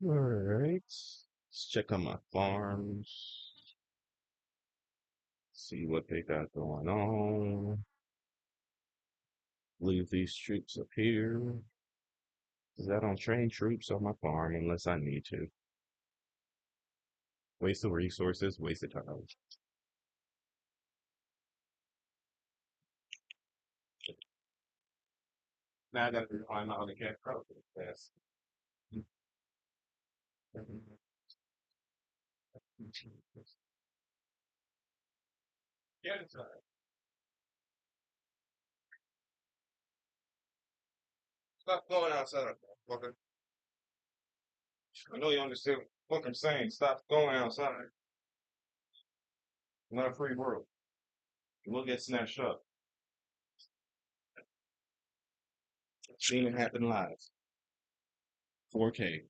All right. Let's check on my farms. See what they got going on. Leave these troops up here. Because I don't train troops on my farm unless I need to. Waste of resources, waste of time. Now I gotta find out how to get pro fast. Yeah, it's all right. Stop going outside, motherfucker. I know you understand what I'm saying. Stop going outside. Not a free world. You will get snatched up. Seen it happen live. 4K.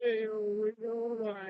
Hey, we go,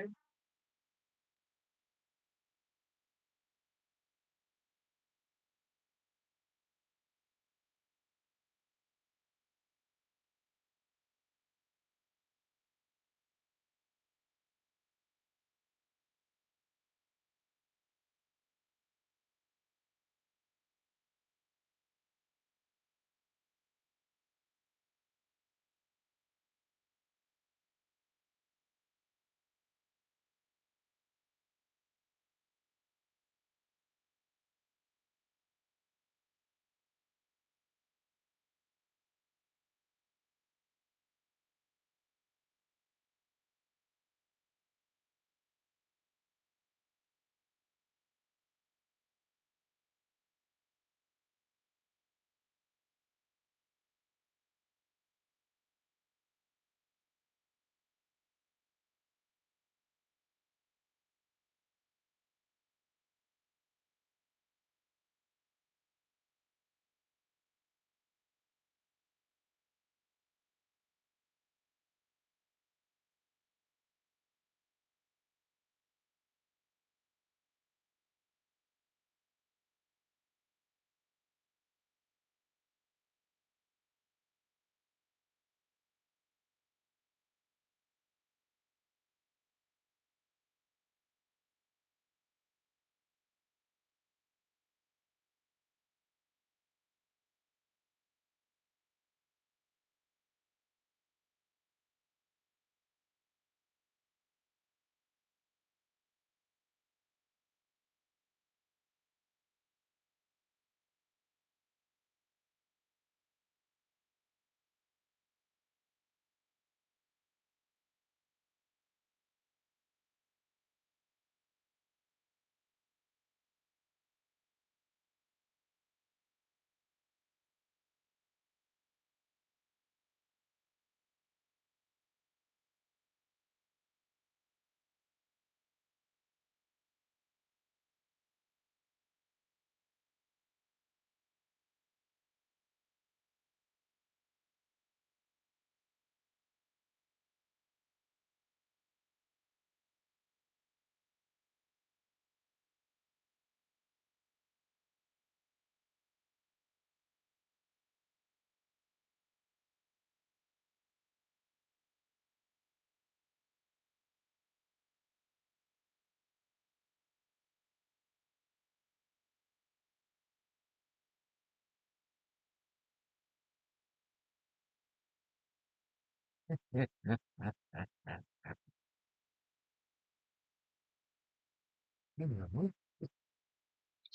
It's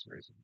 crazy.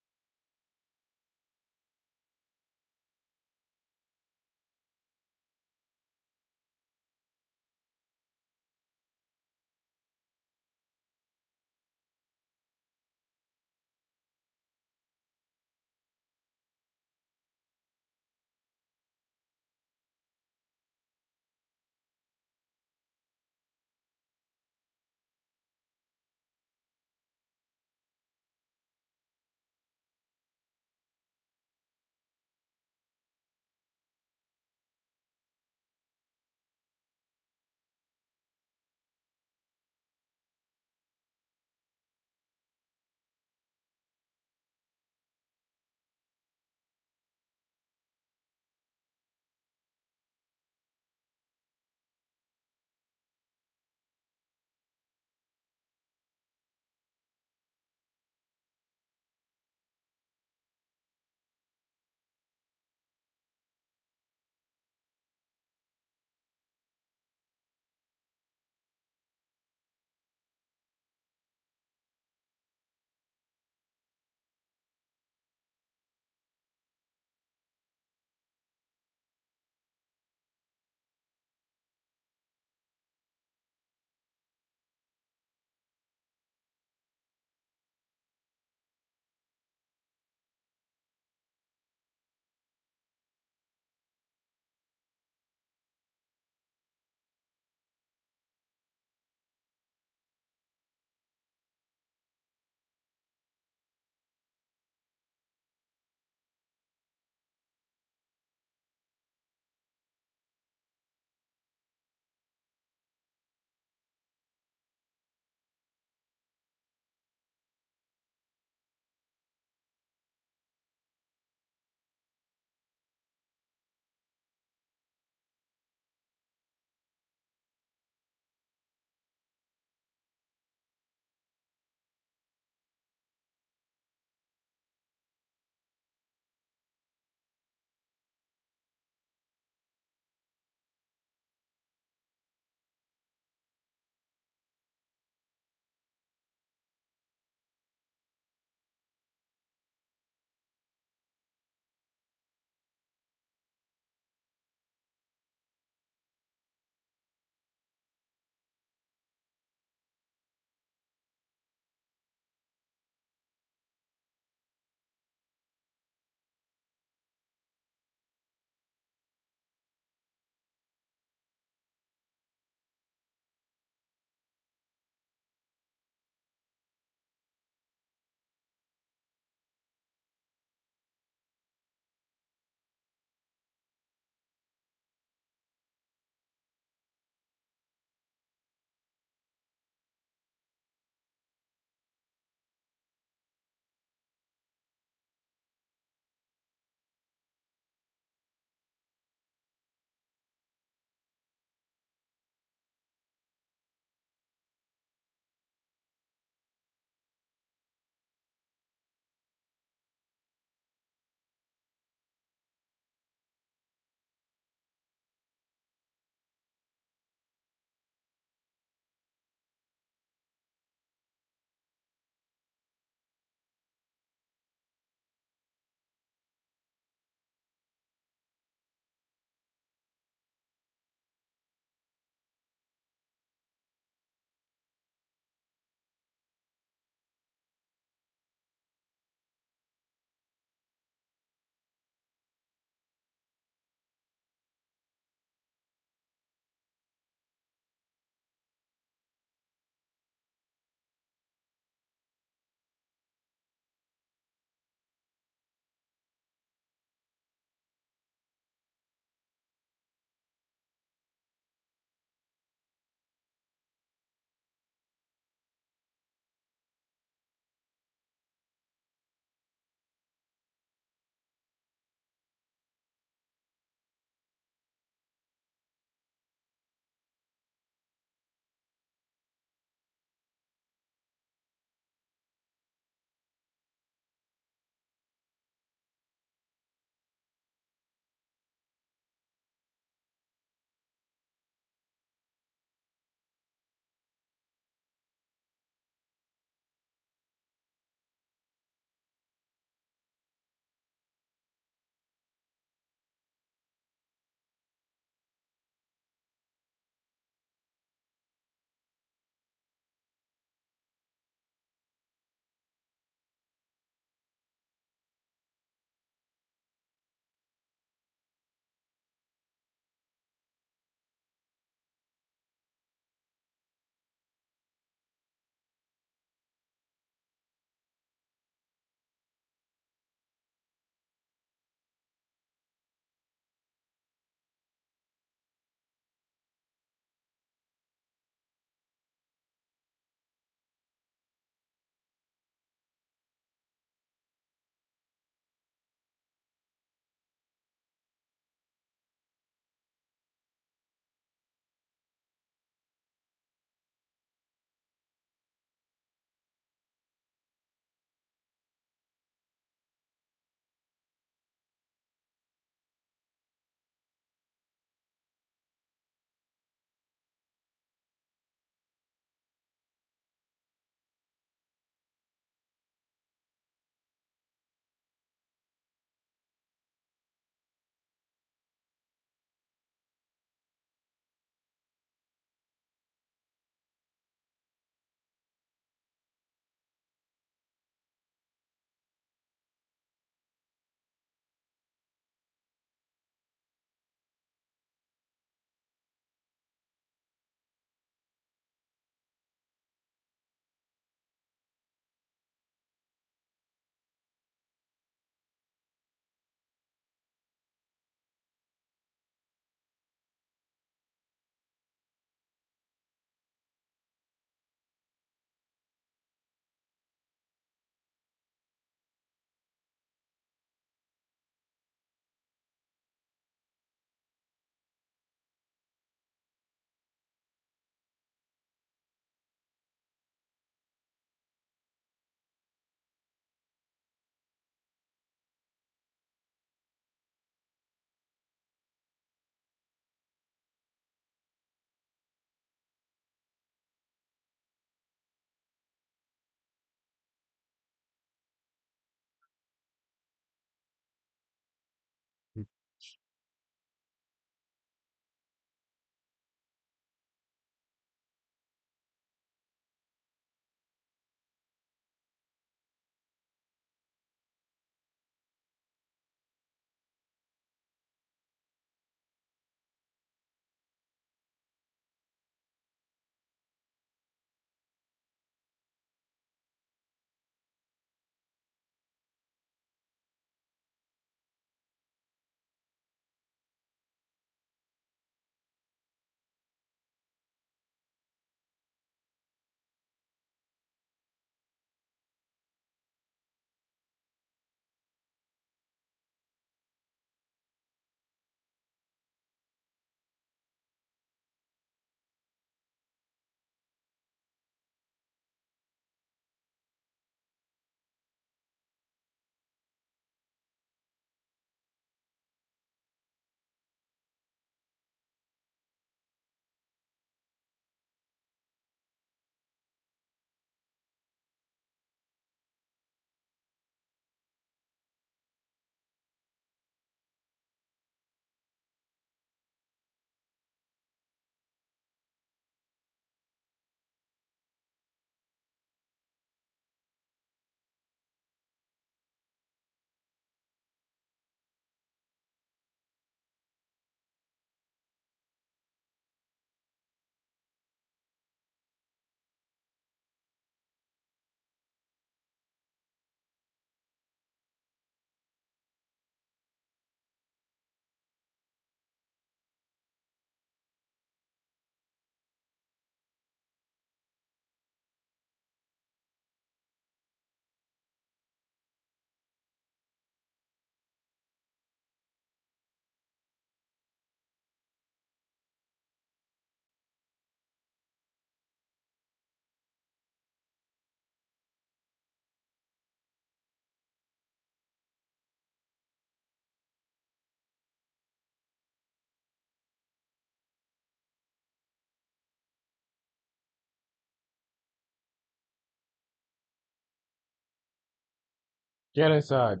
Get inside.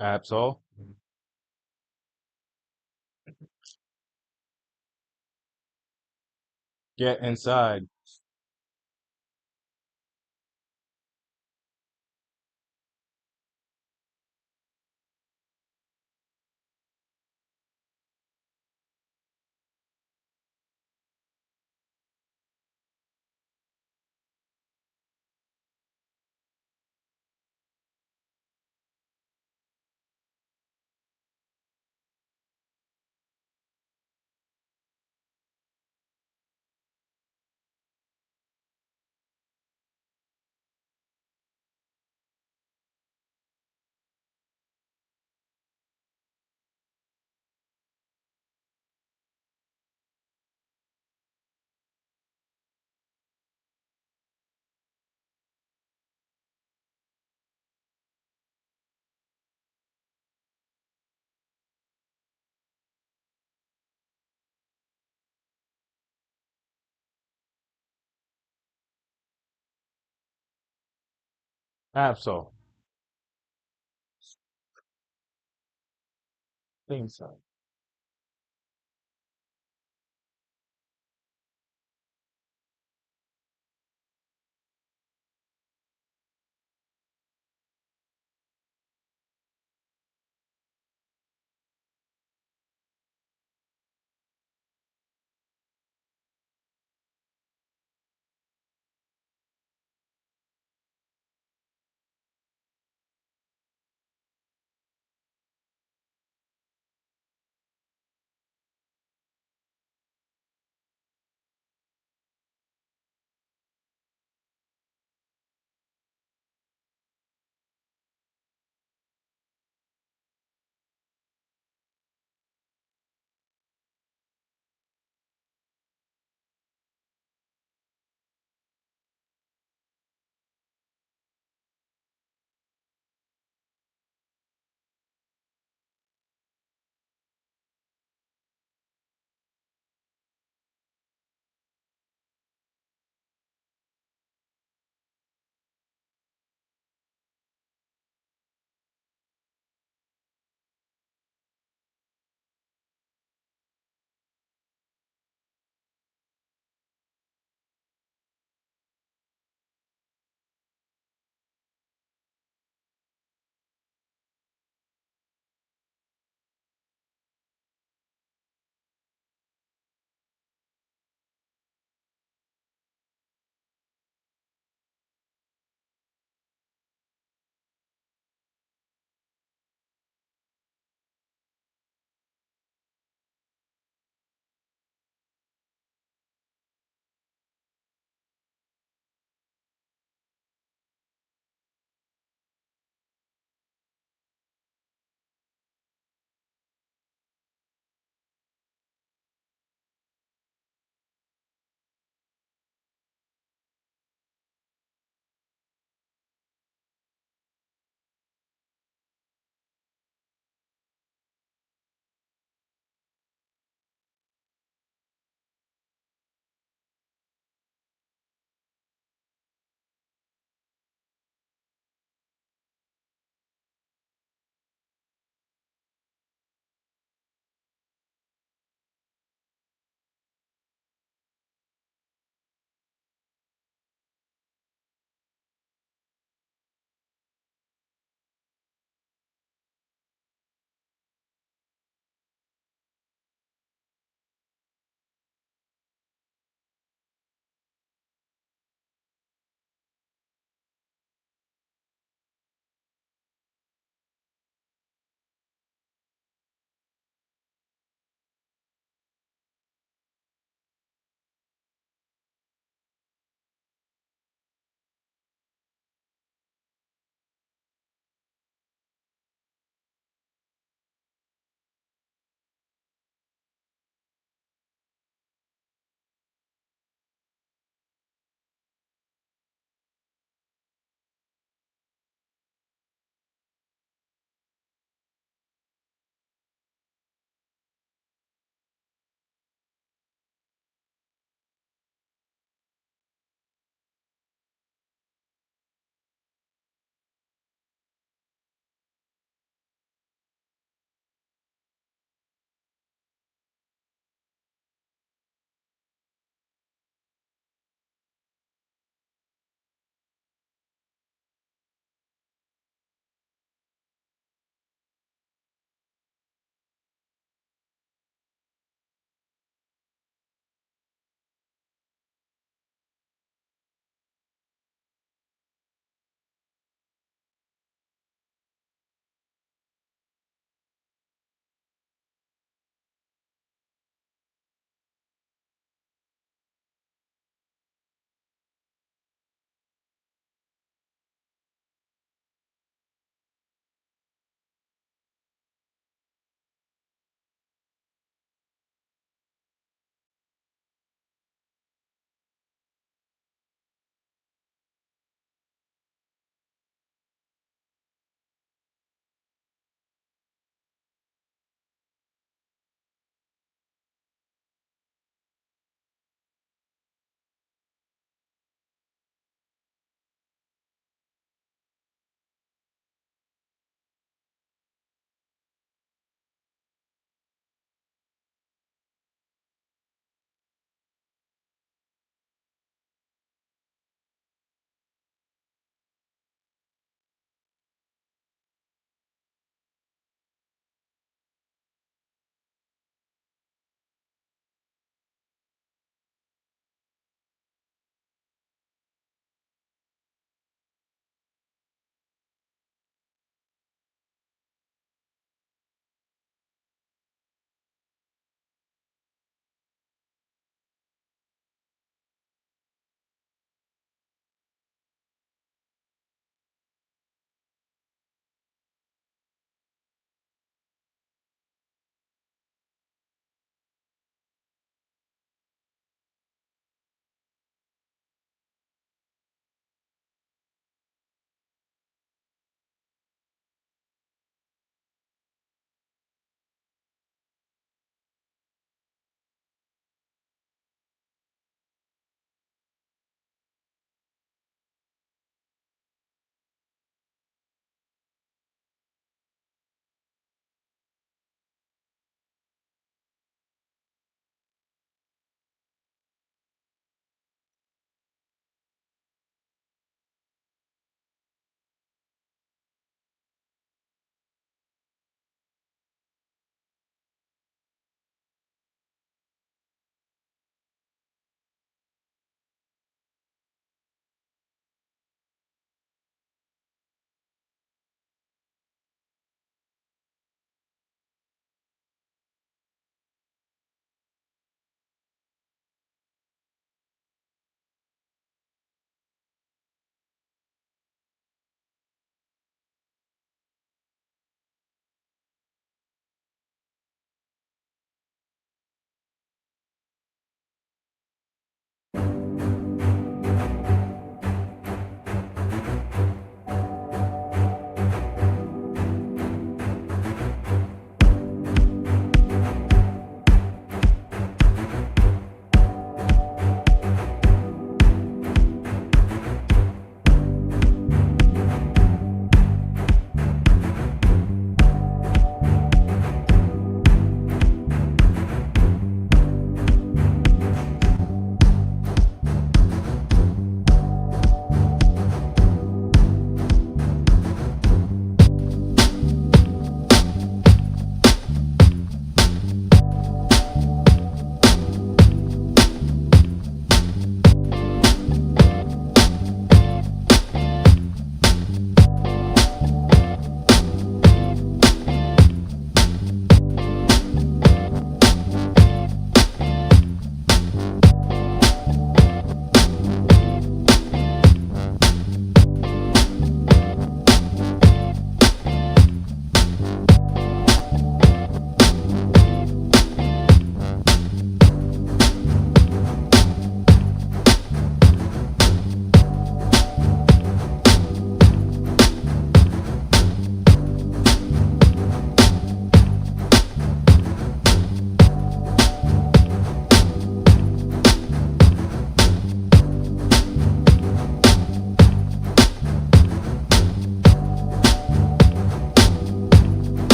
Absol. Get inside. Absol. Inside.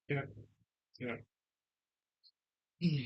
Yeah, yeah. Mm.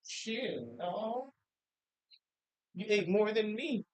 Shit, no. You ate more than me.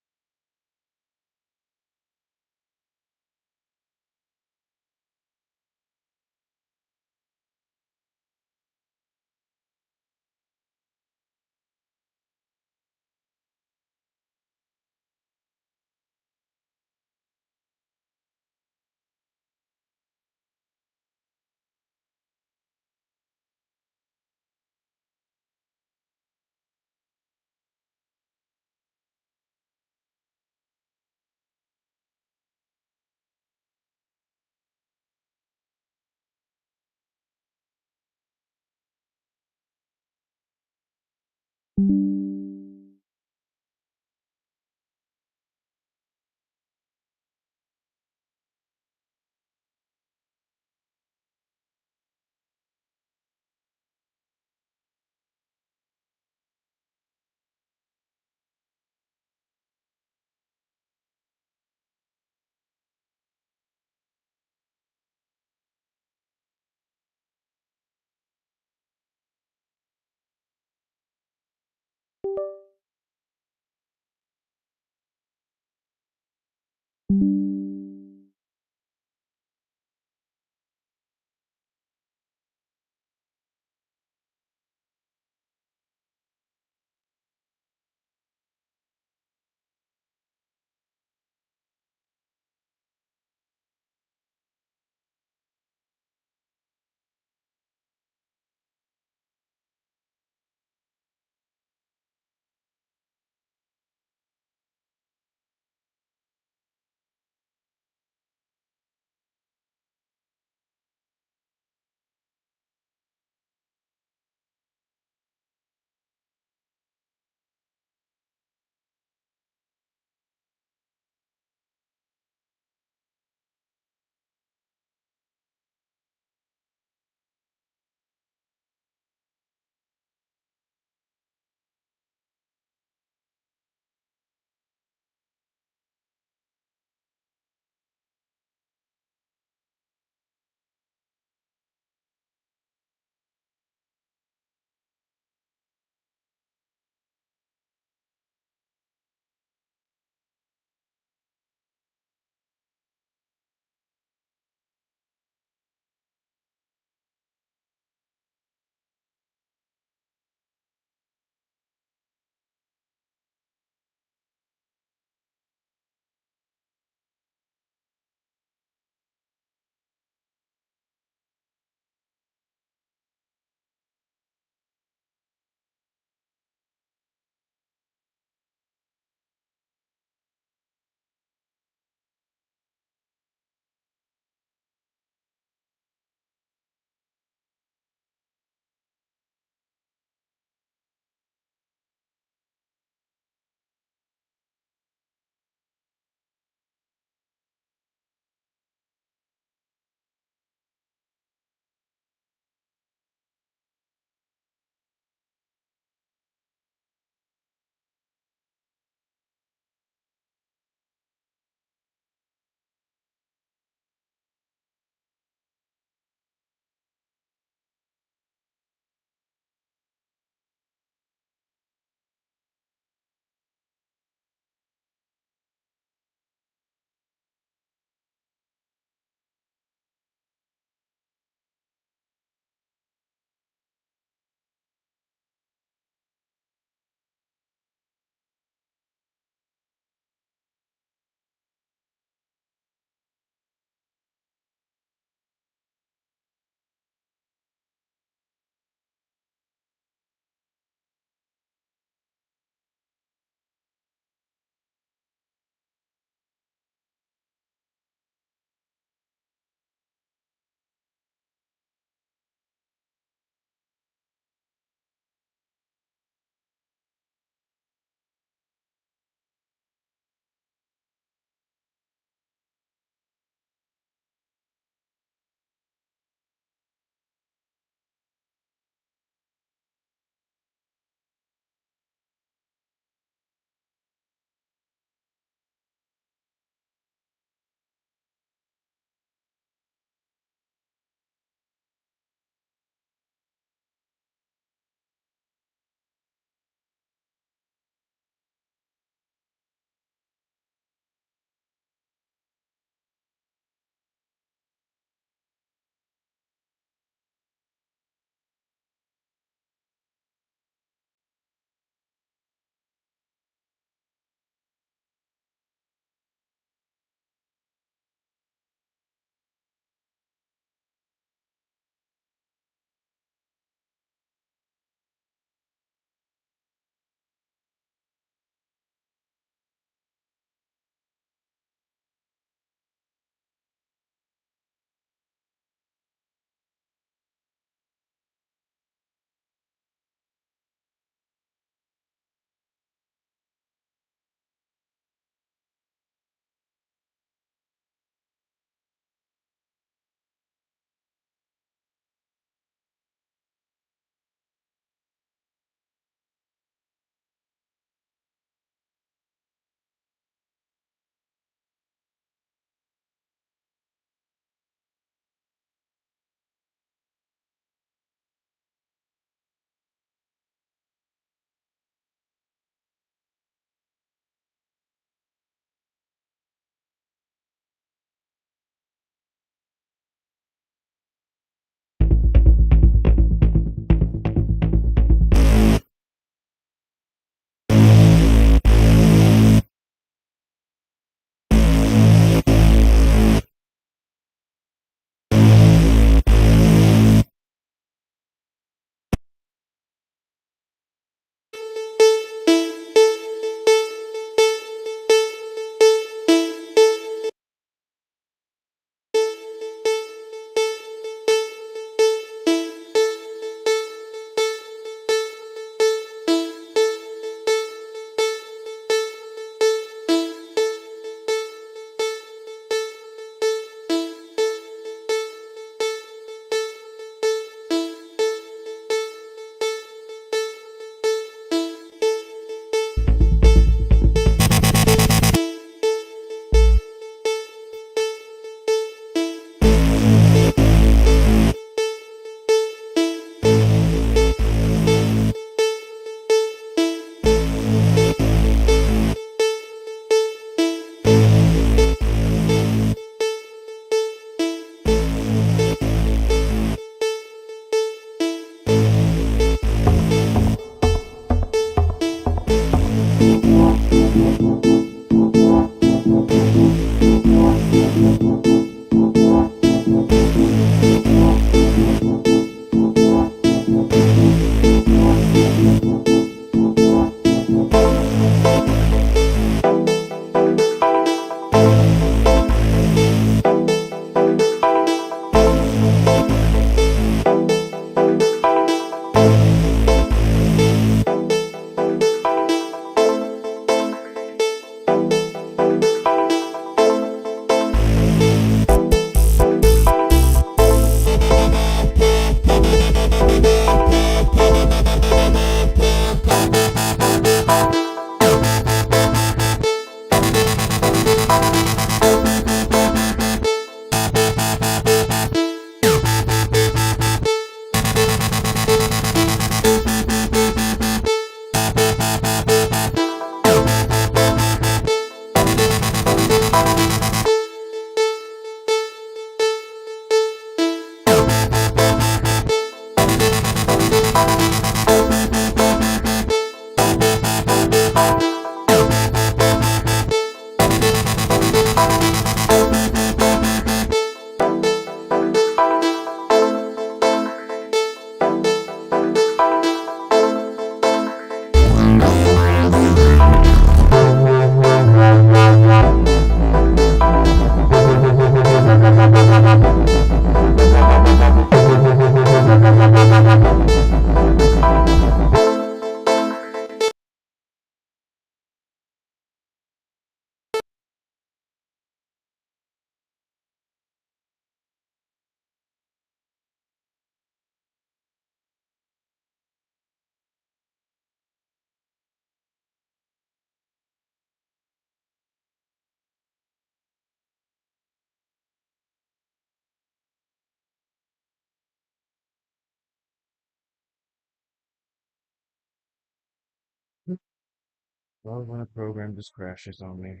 Well, when a program just crashes on me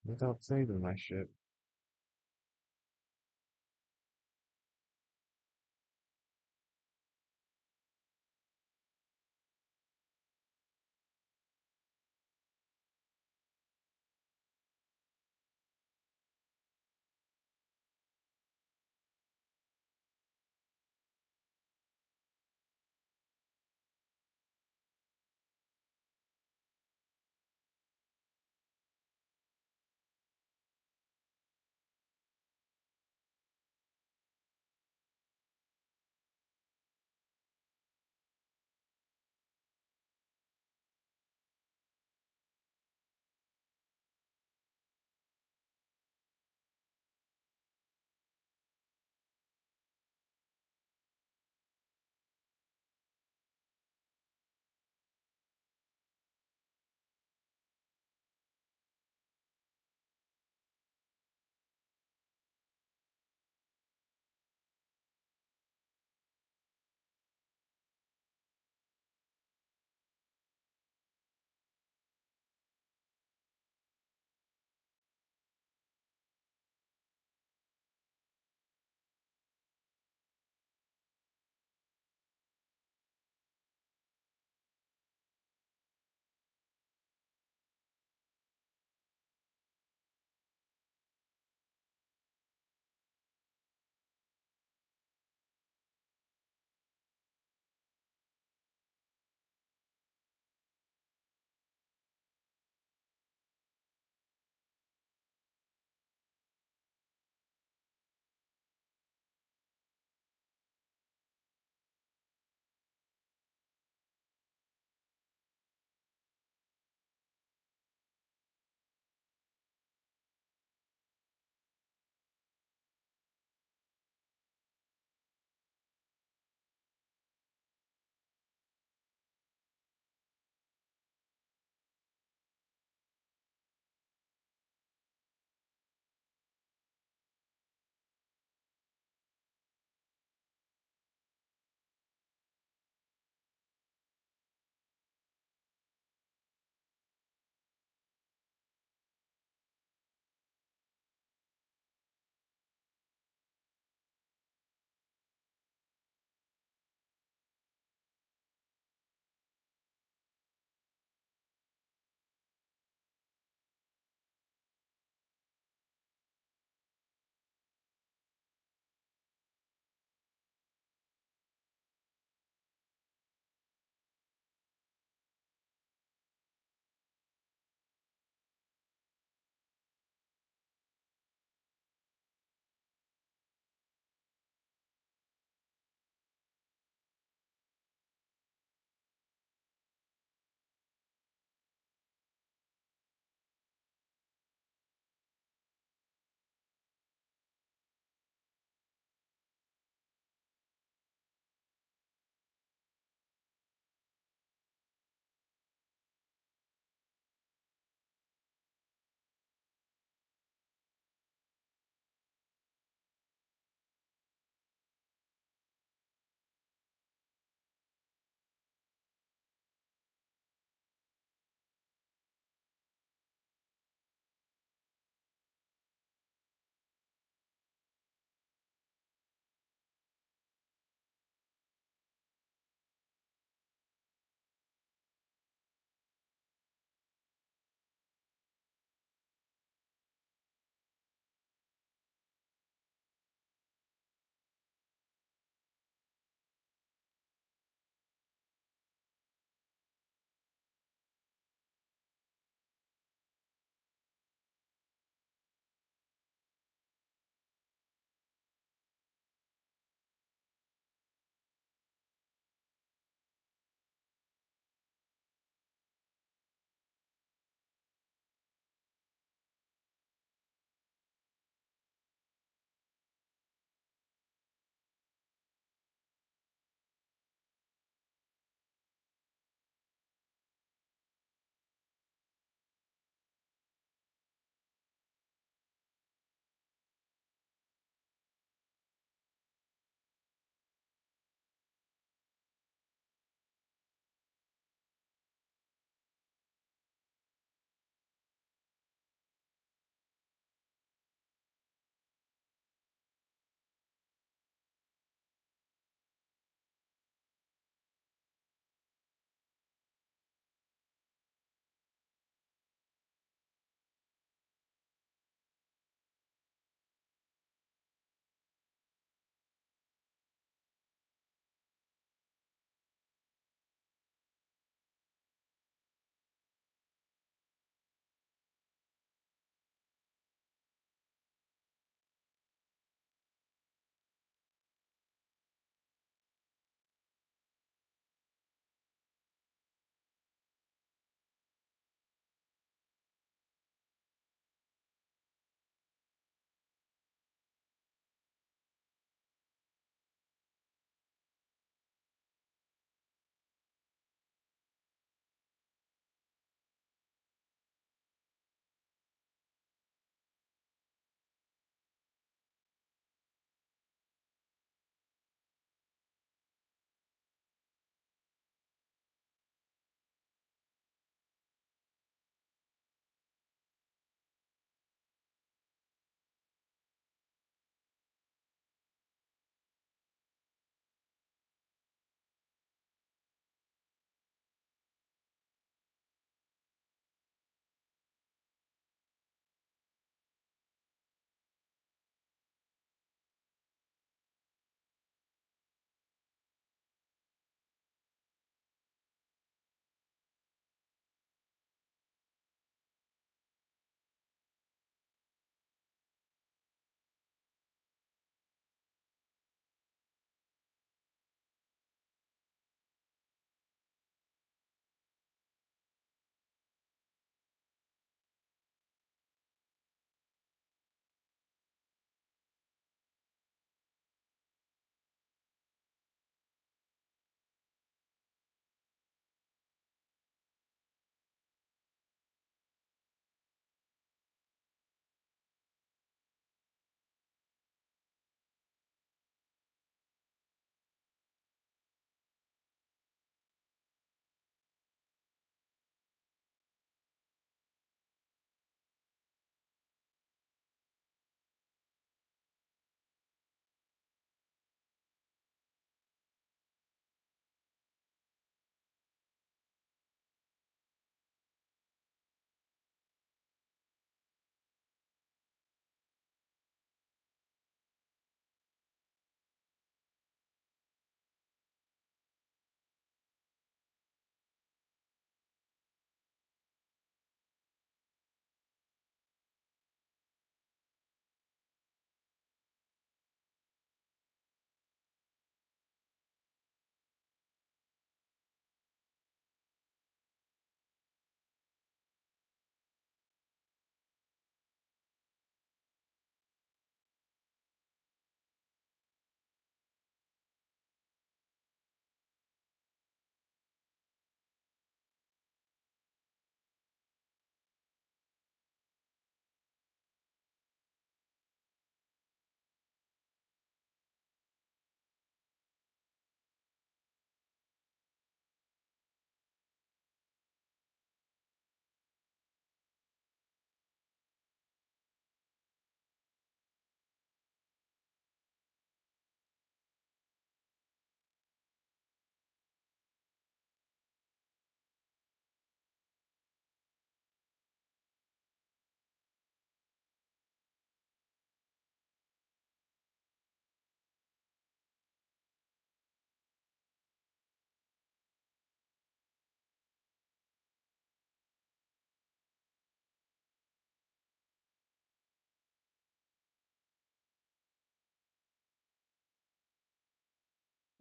without saving my shit.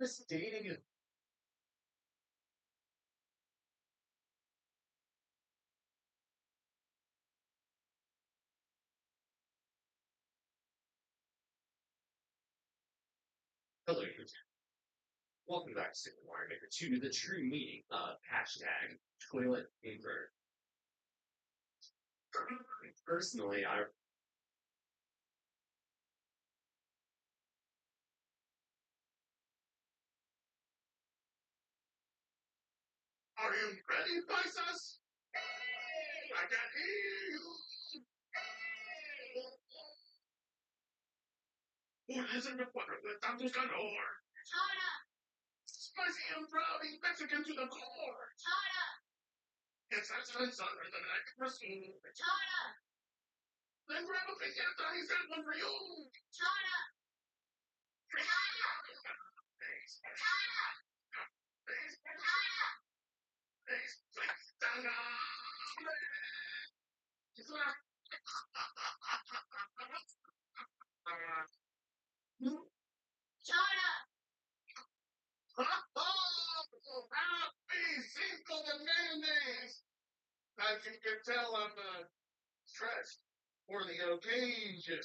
This dating is hello, YouTube. Welcome back to the true meaning of hashtag toilet paper. Personally, are you ready, Pisces? I can hear you. What is in the butter with Dr. Ganor? Spicy and brownie Mexican to the core. It's actually sunner than I can receive. Then grab a piñata, he's got one for you. Thanks. Happy Cinco de Mayonnaise! As you can tell, I'm dressed for the occasion.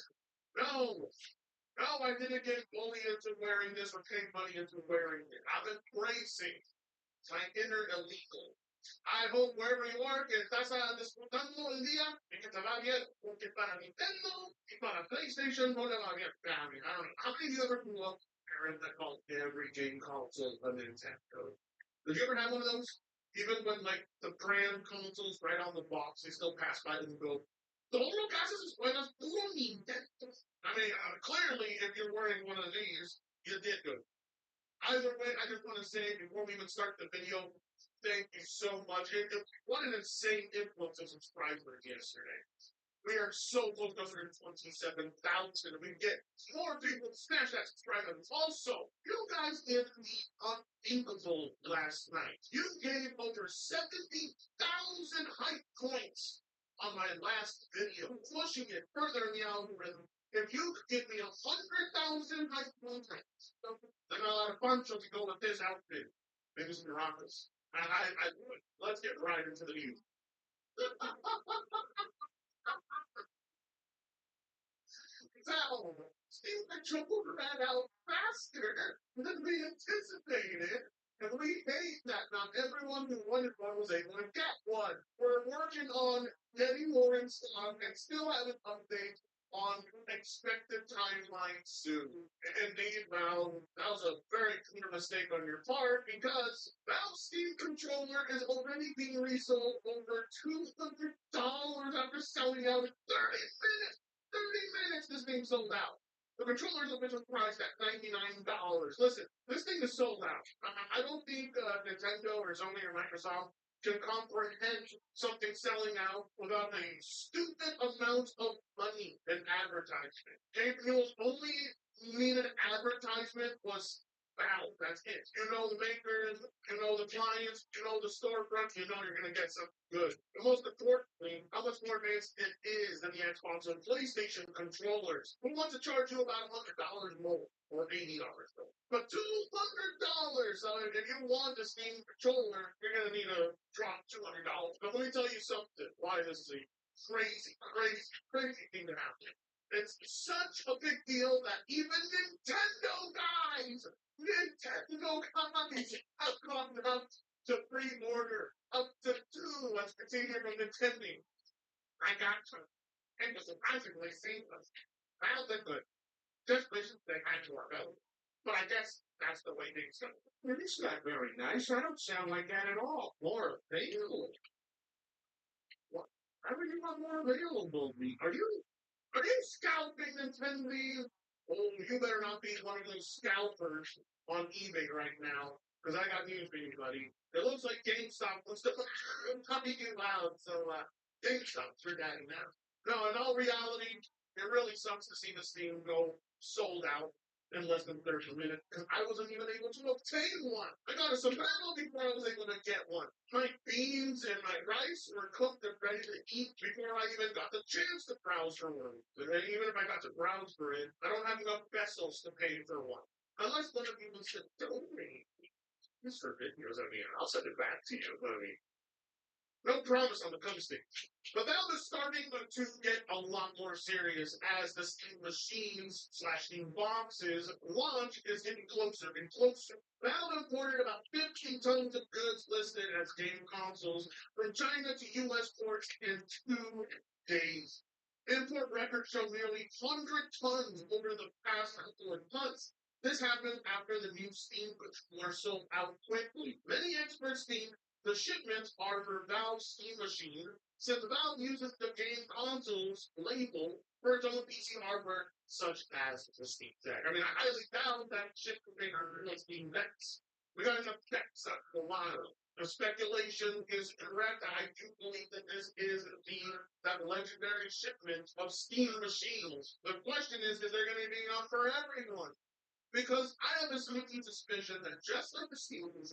No, no, I didn't get bullied into wearing this or pay money into wearing it. I'm embracing my inner illegal. I hope wherever you are que estás disfrutando el día y que te va bien, porque para Nintendo y para PlayStation no le va bien. I mean, I don't know. How many of you ever grew up parents that called every game console a Nintendo? Did you ever have one of those? Even when like the brand consoles right on the box, they still pass by and go, "Todo lo que haces es buenas, puro Nintendo." I mean, clearly, if you're wearing one of these, you did good. Either way, I just want to say before we even start the video, thank you so much. What an insane influx of subscribers yesterday. We are so close to 127,000. We get more people to smash that subscribe button. Also, you guys did the unthinkable last night. You gave over 70,000 hype points on my last video, pushing it further in the algorithm. If you could give me 100,000 hype points, I got a lot of fun to go with this outfit. Biggest Miraculous. I would. Let's get right into the news. So, Stephen Triple ran out faster than we anticipated, and we hate that not everyone who wanted one was able to get one. We're working on getting more in stock and still have an update on expected timeline soon. Indeed, Val, that was a very clear mistake on your part because Valve's Steam controller is already being resold over $200 after selling out in 30 minutes. 30 minutes this thing sold out. The controller is officially priced at $99. Listen, this thing is sold out. I don't think Nintendo or Sony or Microsoft can comprehend something selling out without a stupid amount of money and advertisement. Gabe Newell's only needed advertisement was wow, that's it. You know the makers, you know the clients, you know the storefront, you know you're going to get something good. But most importantly, how much more advanced it is than the Xbox and PlayStation controllers. Who wants to charge you about $100 more or $80 more? But $200! So if you want a Steam controller, you're going to need to drop $200. But let me tell you something. Why this is a crazy, crazy, crazy thing to happen. It's such a big deal that even Nintendo guys, Nintendo guys have gone up to pre-order up to two. Let's continue from Nintendo. I got to. And the surprisingly seamless. I don't think good. Just wishes they had to work out. But I guess that's the way things go. It's not very nice. I don't sound like that at all. More available. What? How are you not more available? Are you scalping Nintendo? Oh, you better not be one of those scalpers on eBay right now, because I got news for you, buddy. It looks like GameStop wants to copy you loud, so GameStop's your daddy now. No, in all reality, it really sucks to see this thing go sold out in less than 30 minutes because I wasn't even able to obtain one. I got a sombrero before I was able to get one. My beans and my rice were cooked and ready to eat before I even got the chance to browse for one. And even if I got to browse for it, I don't have enough pesos to pay for one. Unless one of you wants to donate this for videos, I mean, I'll send it back to you. I mean, no promise on the come stage. But Valve is starting to get a lot more serious as the Steam machines slash Steam boxes launch is getting closer and closer. Valve imported about 15 tons of goods listed as game consoles from China to US ports in 2 days. Import records show nearly 100 tons over the past couple of months. This happened after the new Steam were sold out quickly. Many experts think the shipments are for Valve's Steam machine, since Valve uses the game console's label for its own PC hardware, such as the Steam Deck. I mean, I highly doubt that ship container is Steam Decks. We got enough decks up for a while. The speculation is correct. I do believe that this is that legendary shipment of Steam machines. The question is there going to be enough for everyone? Because I have a sneaky suspicion that just like the Steelers,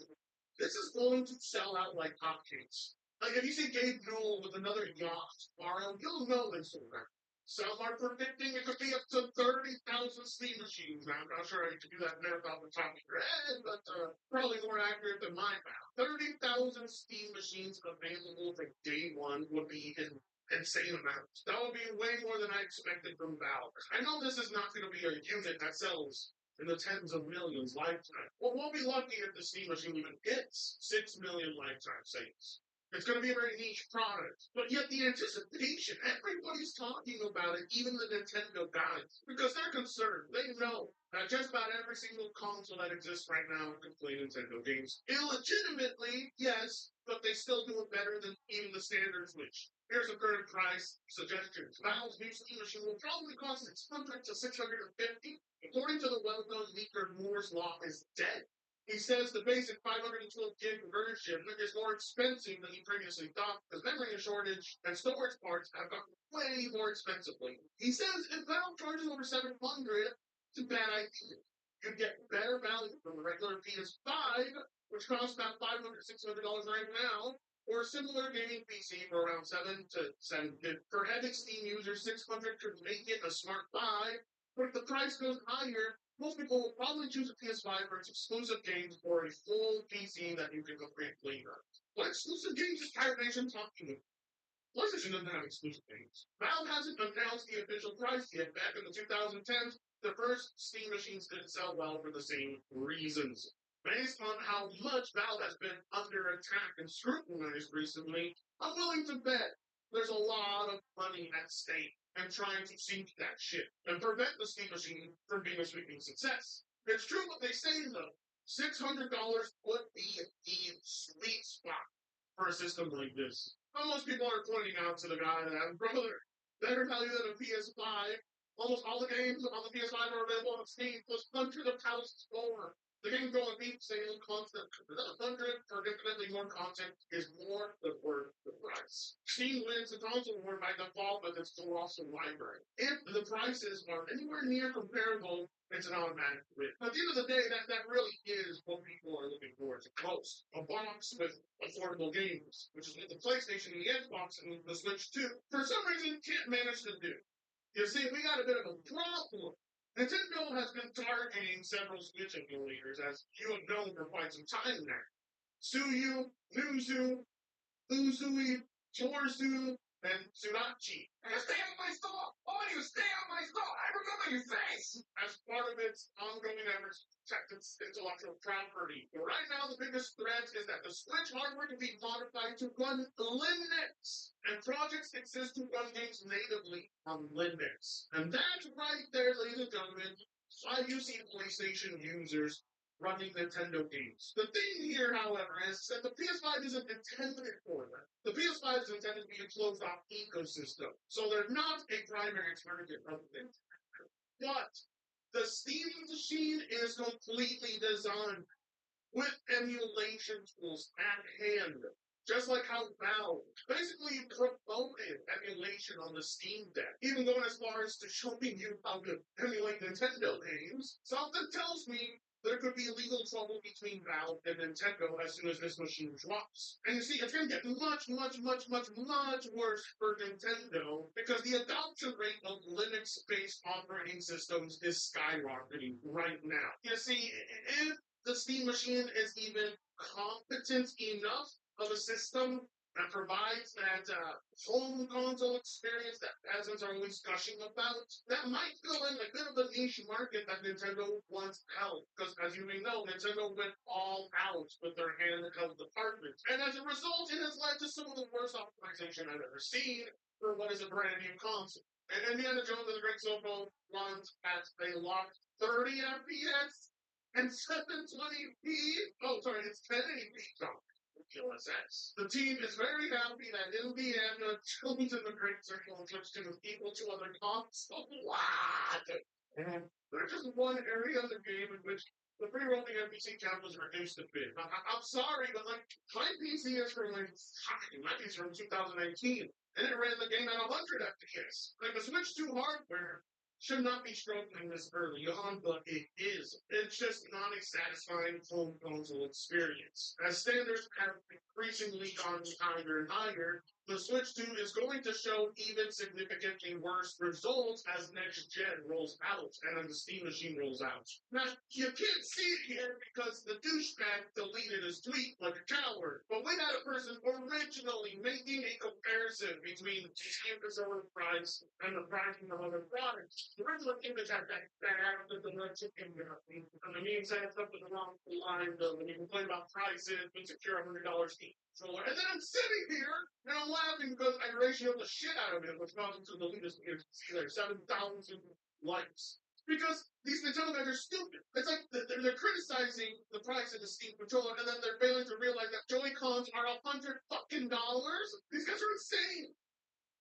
this is going to sell out like hotcakes. Like if you see Gabe Newell with another yacht tomorrow, you'll know this will happen. Some are predicting it could be up to 30,000 Steam machines. Now, I'm not sure I can do that math off the top of your head, but probably more accurate than my math. 30,000 Steam machines available from day one would be an insane amount. That would be way more than I expected from Valve. I know this is not going to be a unit that sells in the tens of millions lifetime. Well, we'll be lucky if the Steam machine even hits 6 million lifetime sales. It's going to be a very niche product. But yet the anticipation, everybody's talking about it, even the Nintendo guys, because they're concerned. They know that just about every single console that exists right now can play Nintendo games. Illegitimately, yes, but they still do it better than even the standard Switch. Here's a current price suggestion. Valve's new Steam machine will probably cost 600 to 650. According to the well-known leaker, Moore's Law is dead. He says the basic 512 gig version is more expensive than he previously thought because memory shortage and storage parts have gotten way more expensively. He says if Valve charges over 700, it's a bad idea. You'd get better value from a regular PS5, which costs about $500, $600 right now, or a similar gaming PC for around 7 to 750. For heavy Steam users, 600 could make it a smart buy, but if the price goes higher, most people will probably choose a PS5 for its exclusive games or a full PC that you can upgrade later. What exclusive games is Pirate Nation talking about? PlayStation doesn't have exclusive games. Valve hasn't announced the official price yet. Back in the 2010s, the first Steam machines didn't sell well for the same reasons. Based on how much Valve has been under attack and scrutinized recently, I'm willing to bet there's a lot of money at stake and trying to sink that ship and prevent the Steam machine from being a sweeping success. It's true what they say though. $600 would be the sweet spot for a system like this. Most people are pointing out to the guy that, brother, better tell you that a PS5, almost all the games on the PS5 are available on Steam, plus hundreds of thousands more. The game going beat sale constant. 100 for infinitely more content is more than worth the price. Steam wins the console war by default with its colossal library. If the prices are anywhere near comparable, it's an automatic win. At the end of the day, that really is what people are looking for. It's a close. A box with affordable games, which is what the PlayStation and the Xbox and the Switch 2, for some reason, can't manage to do. You see, we got a bit of a problem. Nintendo has been targeting several Switch emulators, as you have known for quite some time now. Suyu, Nuzu, Uzui, Chorzu, and Tsunachi. You stay on my store! Oh, you stay on my store! I remember your face! As part of its ongoing efforts to protect its intellectual property. But right now, the biggest threat is that the Switch hardware can be modified to run Linux. And projects exist to run games natively on Linux. And that's right there, ladies and gentlemen. Why you see PlayStation users running Nintendo games. The thing here, however, is that the PS5 isn't intended for that. The PS5 is intended to be a closed-off ecosystem, so they're not a primary alternative of Nintendo. But the Steam machine is completely designed with emulation tools at hand. Just like how Valve basically promoted emulation on the Steam Deck, even going as far as to showing you how to emulate Nintendo games. Something tells me there could be legal trouble between Valve and Nintendo as soon as this machine drops. And you see, it's going to get much, much, much, much, much worse for Nintendo because the adoption rate of Linux-based operating systems is skyrocketing right now. You see, if the Steam machine is even competent enough of a system that provides that home console experience that peasants are always gushing about, that might fill in a bit of a niche market that Nintendo once held. Because as you may know, Nintendo went all out with their handheld department. And as a result, it has led to some of the worst optimization I've ever seen for what is a brand new console. And Indiana Jones and the Great Circle runs at a locked 30 FPS and 720p. Oh, sorry, it's 1080p. The team is very happy that Indiana Jones and the Great Circle of Bstion is equal to other consoles. What? And there's just one area of the game in which the pre-rolling NPC count was reduced a bit. I'm sorry, but like my PC is from like my PC is from 2019, and it ran the game at 100 FPS. Like the Switch 2 hardware should not be struggling this early on, but it is. It's just not a satisfying home console experience. As standards have increasingly gone higher and higher, the Switch 2 is going to show even significantly worse results as next gen rolls out and as the Steam machine rolls out. Now, you can't see it yet because the douchebag deleted his tweet like a coward, but we had a person originally making a comparison between the Steam consumer price and the pricing of other products. The original image had that after the chicken and the meme said something along the lines of when you complain about prices, but secure $100 Steam. And then I'm sitting here and I'm laughing because I ratioed the shit out of it, which caused him to delete his there 7,000 likes. Because these Nintendo guys are stupid. It's like they're criticizing the price of the Steam controller, and then they're failing to realize that Joy Cons are $100 fucking. These guys are insane.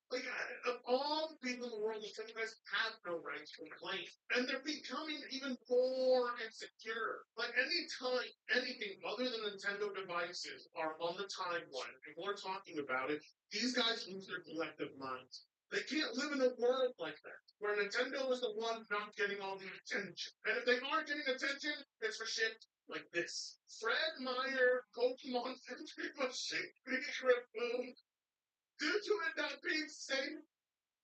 Like, of all the people in the world, these guys have no right to complain. And they're becoming even more insecure. Like, anytime anything other than Nintendo devices are on the timeline, people are talking about it, these guys lose their collective minds. They can't live in a world like that, where Nintendo is the one not getting all the attention. And if they are getting attention, it's for shit like this. Fred Meyer, Pokemon Century Machine, Big Trip Boom, due to it not being safe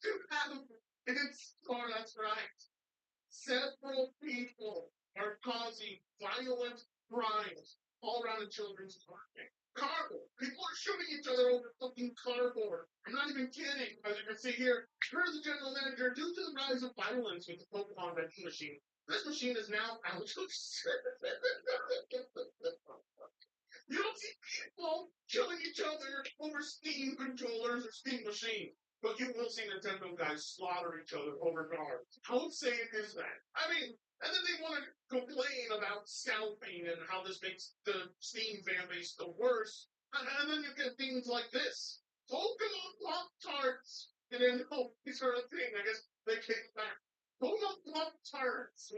to have in its store, that's right. Several people are causing violent crimes all around the children's market. Cardboard. People are shooting each other over fucking cardboard. I'm not even kidding. As you can see here, here's the general manager. Due to the rise of violence with the Pokemon vending machine, this machine is now out of You don't see people killing each other over Steam controllers or Steam machines. But you will see Nintendo guys slaughter each other over cards. How insane is that? I mean, and then they want to complain about scalping and how this makes the Steam fan base the worst. And then you get things like this. Pokemon Pop Tarts. And then, oh, these are a thing. I guess they came back. Pokemon Pop Tarts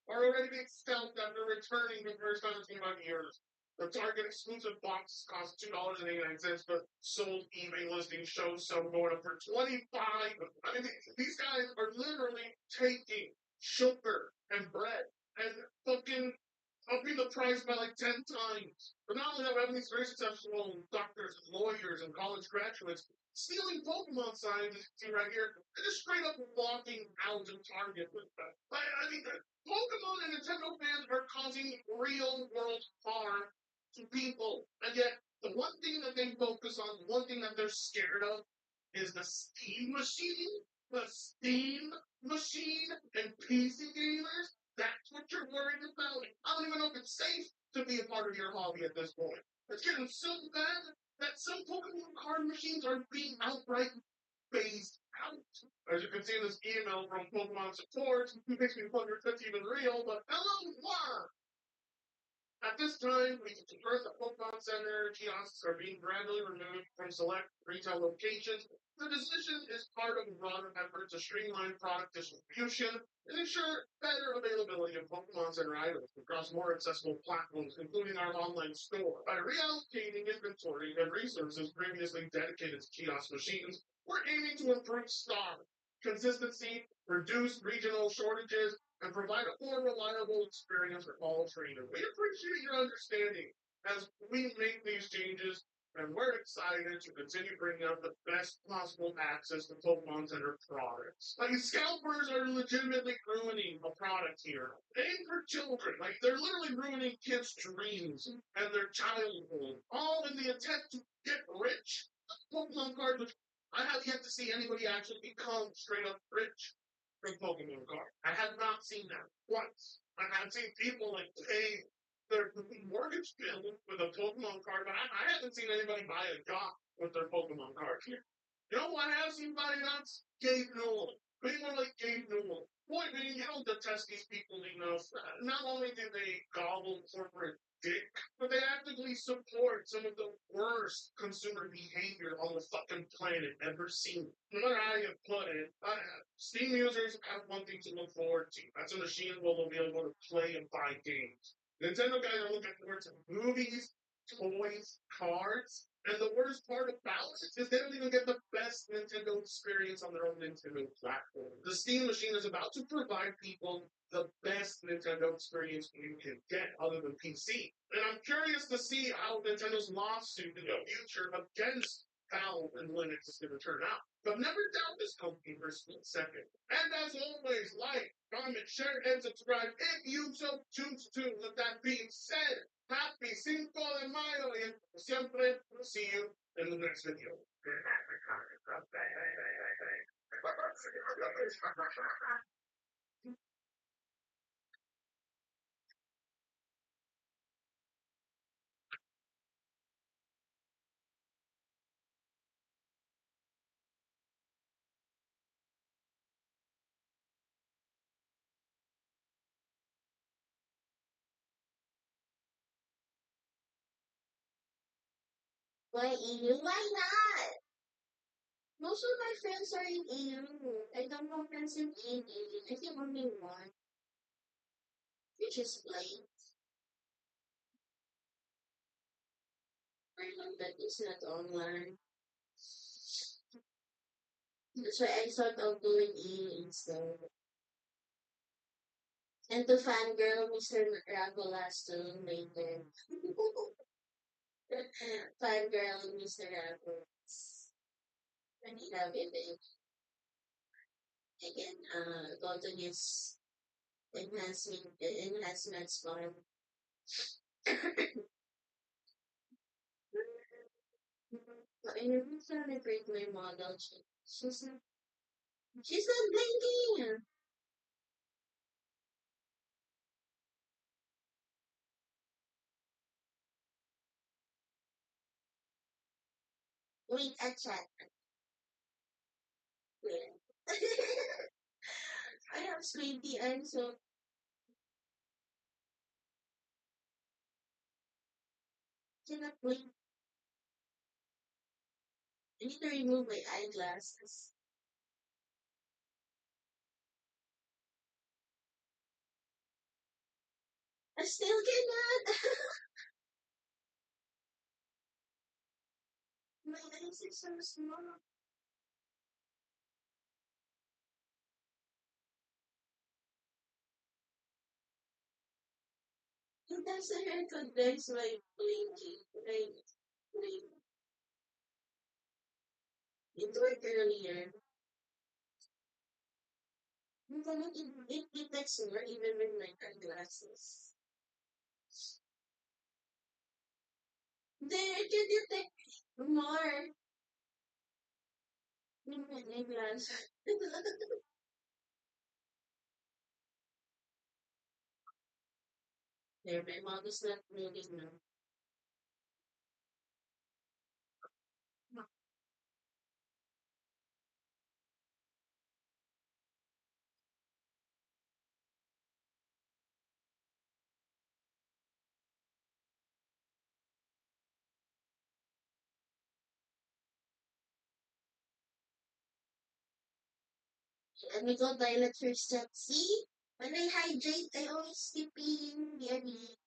are already being scalped after returning the first time in 25 years. The Target exclusive box costs $2.89, but sold eBay listing shows some going up for 25. I mean, these guys are literally taking sugar and bread and fucking upping the price by like 10 times. But not only that, we have these very successful doctors and lawyers and college graduates stealing Pokemon signs, as you see right here, and just straight up walking out of Target with them. I mean, Pokemon and Nintendo fans are causing real world harm to people. And yet, the one thing that they focus on, the one thing that they're scared of, is the Steam machine. The Steam machine and PC gamers. That's what you're worried about. I don't even know if it's safe to be a part of your hobby at this point. It's getting so bad that some Pokemon card machines are being outright phased out. As you can see in this email from Pokemon support, it makes me wonder if that's even real, but hello, why? At this time, we can confirm that Pokemon Center kiosks are being gradually removed from select retail locations. The decision is part of a broader effort to streamline product distribution and ensure better availability of Pokemon Center items across more accessible platforms, including our online store. By reallocating inventory and resources previously dedicated to kiosk machines, we're aiming to improve stock consistency, reduce regional shortages, and provide a more reliable experience for all trainers. We appreciate your understanding as we make these changes, and we're excited to continue bringing out the best possible access to Pokemon Center products. Like, scalpers are legitimately ruining a product here. Aimed for children. Like, they're literally ruining kids' dreams and their childhood, all in the attempt to get rich. Pokemon cards, which I have yet to see anybody actually become straight up rich from Pokemon cards. I have not seen that once. I have seen people like pay their mortgage bill with a Pokemon card, but I haven't seen anybody buy a yacht with their Pokemon card. You know what I have seen buy yachts? Gabe Newell. People like Gabe Newell. Boy, man, you don't detest these people enough. Not only do they gobble corporate dick, but they actively support some of the worst consumer behavior on the fucking planet ever seen. No matter how you put it, Steam users have one thing to look forward to. That's a machine where they'll be able to play and buy games. Nintendo guys are looking forward to movies, toys, cards, and the worst part about it is they don't even get the best Nintendo experience on their own Nintendo platform. The Steam machine is about to provide people the best Nintendo experience you can get other than PC. And I'm curious to see how Nintendo's lawsuit in the future against Valve and Linux is going to turn out. But never doubt this company for a split second. And as always, like, comment, share, and subscribe if you so choose to. With that being said, happy Cinco de Mayo, and siempre see you in the next video. Why EU? Why not? Most of my friends are in EU. I don't know friends in EU. I think only one, which is Blake. I know that it's not online. That's why I thought of doing EU instead. And to fangirl Mr. Ragolas too later. Fangirl Mr. Ragolas. When you have it, I can go to his enhancements farm. I never celebrate my model. She's not blinking. Wait, a chat. Wait. I have squinty eyes, so cannot blink. I need to remove my eyeglasses. I still cannot. My eyes are so small. It doesn't recognize my blinking. Blink. It worked earlier. It detects more even with my eyeglasses. There, it can detect more with my eyeglasses. There, my mom is not moving now. And we go toilet first step. See? When I hydrate, I always keep peeing nearly.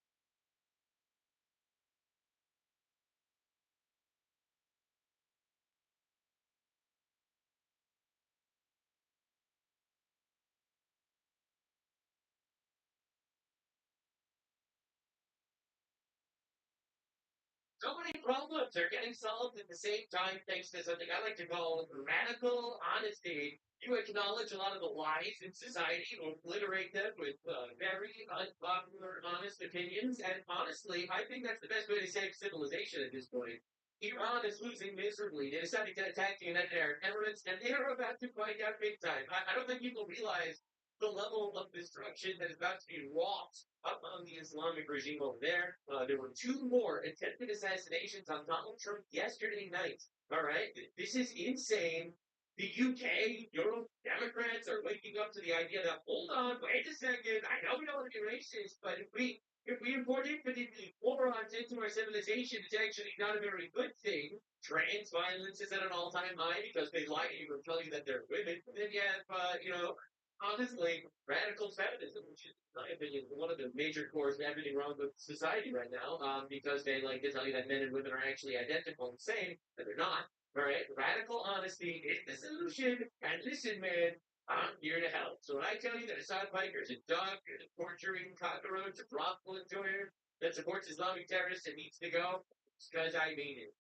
So many problems are getting solved at the same time thanks to something I like to call radical honesty. You acknowledge a lot of the lies in society and obliterate them with very unpopular, honest opinions. And honestly, I think that's the best way to save civilization at this point. Iran is losing miserably. They decided to attack the United Arab Emirates, and they are about to find out big time. I don't think people realize the level of destruction that is about to be wrought up on the Islamic regime over there. There were two more attempted assassinations on Donald Trump yesterday night. All right, this is insane. The UK, Euro Democrats are waking up to the idea that hold on, wait a second. I know we don't want to be racist, but if we import infinitely morons into our civilization, it's actually not a very good thing. Trans violence is at an all-time high because they lie to you and tell you that they're women. Then you have, honestly, radical feminism, which is, in my opinion, one of the major cores of everything wrong with society right now, because they like to tell you that men and women are actually identical and the same, but they're not. All right, radical honesty is the solution. And listen, man, I'm here to help. So when I tell you that Assad Biker is a dog, a torturing cockroach, a brothel enjoyer that supports Islamic terrorists and needs to go, it's because I mean it.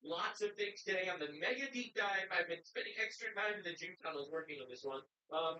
Lots of things today on the mega deep dive. I've been spending extra time in the June tunnels working on this one. Oh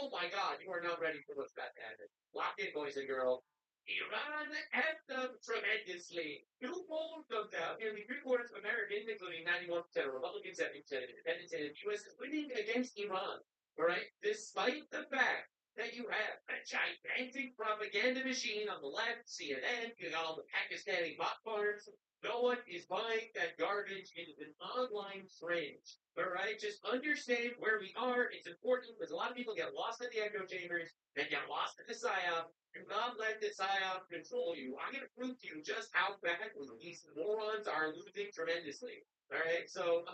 my God, you are not ready for what's about to happen. Lock in, boys and girls. Iran helped them tremendously. Two polls of them, nearly three-quarters of Americans, including 91% of Republicans, 70% of independents, and the U.S. is winning against Iran. All right? Despite the fact that you have a gigantic propaganda machine on the left, CNN, you got all the Pakistani bot farms, no one is buying that garbage. It is an online fringe. All right, just understand where we are. It's important because a lot of people get lost in the echo chambers and get lost in the psyop. Do not let the psyop control you. I'm going to prove to you just how badly these morons are losing tremendously. All right, so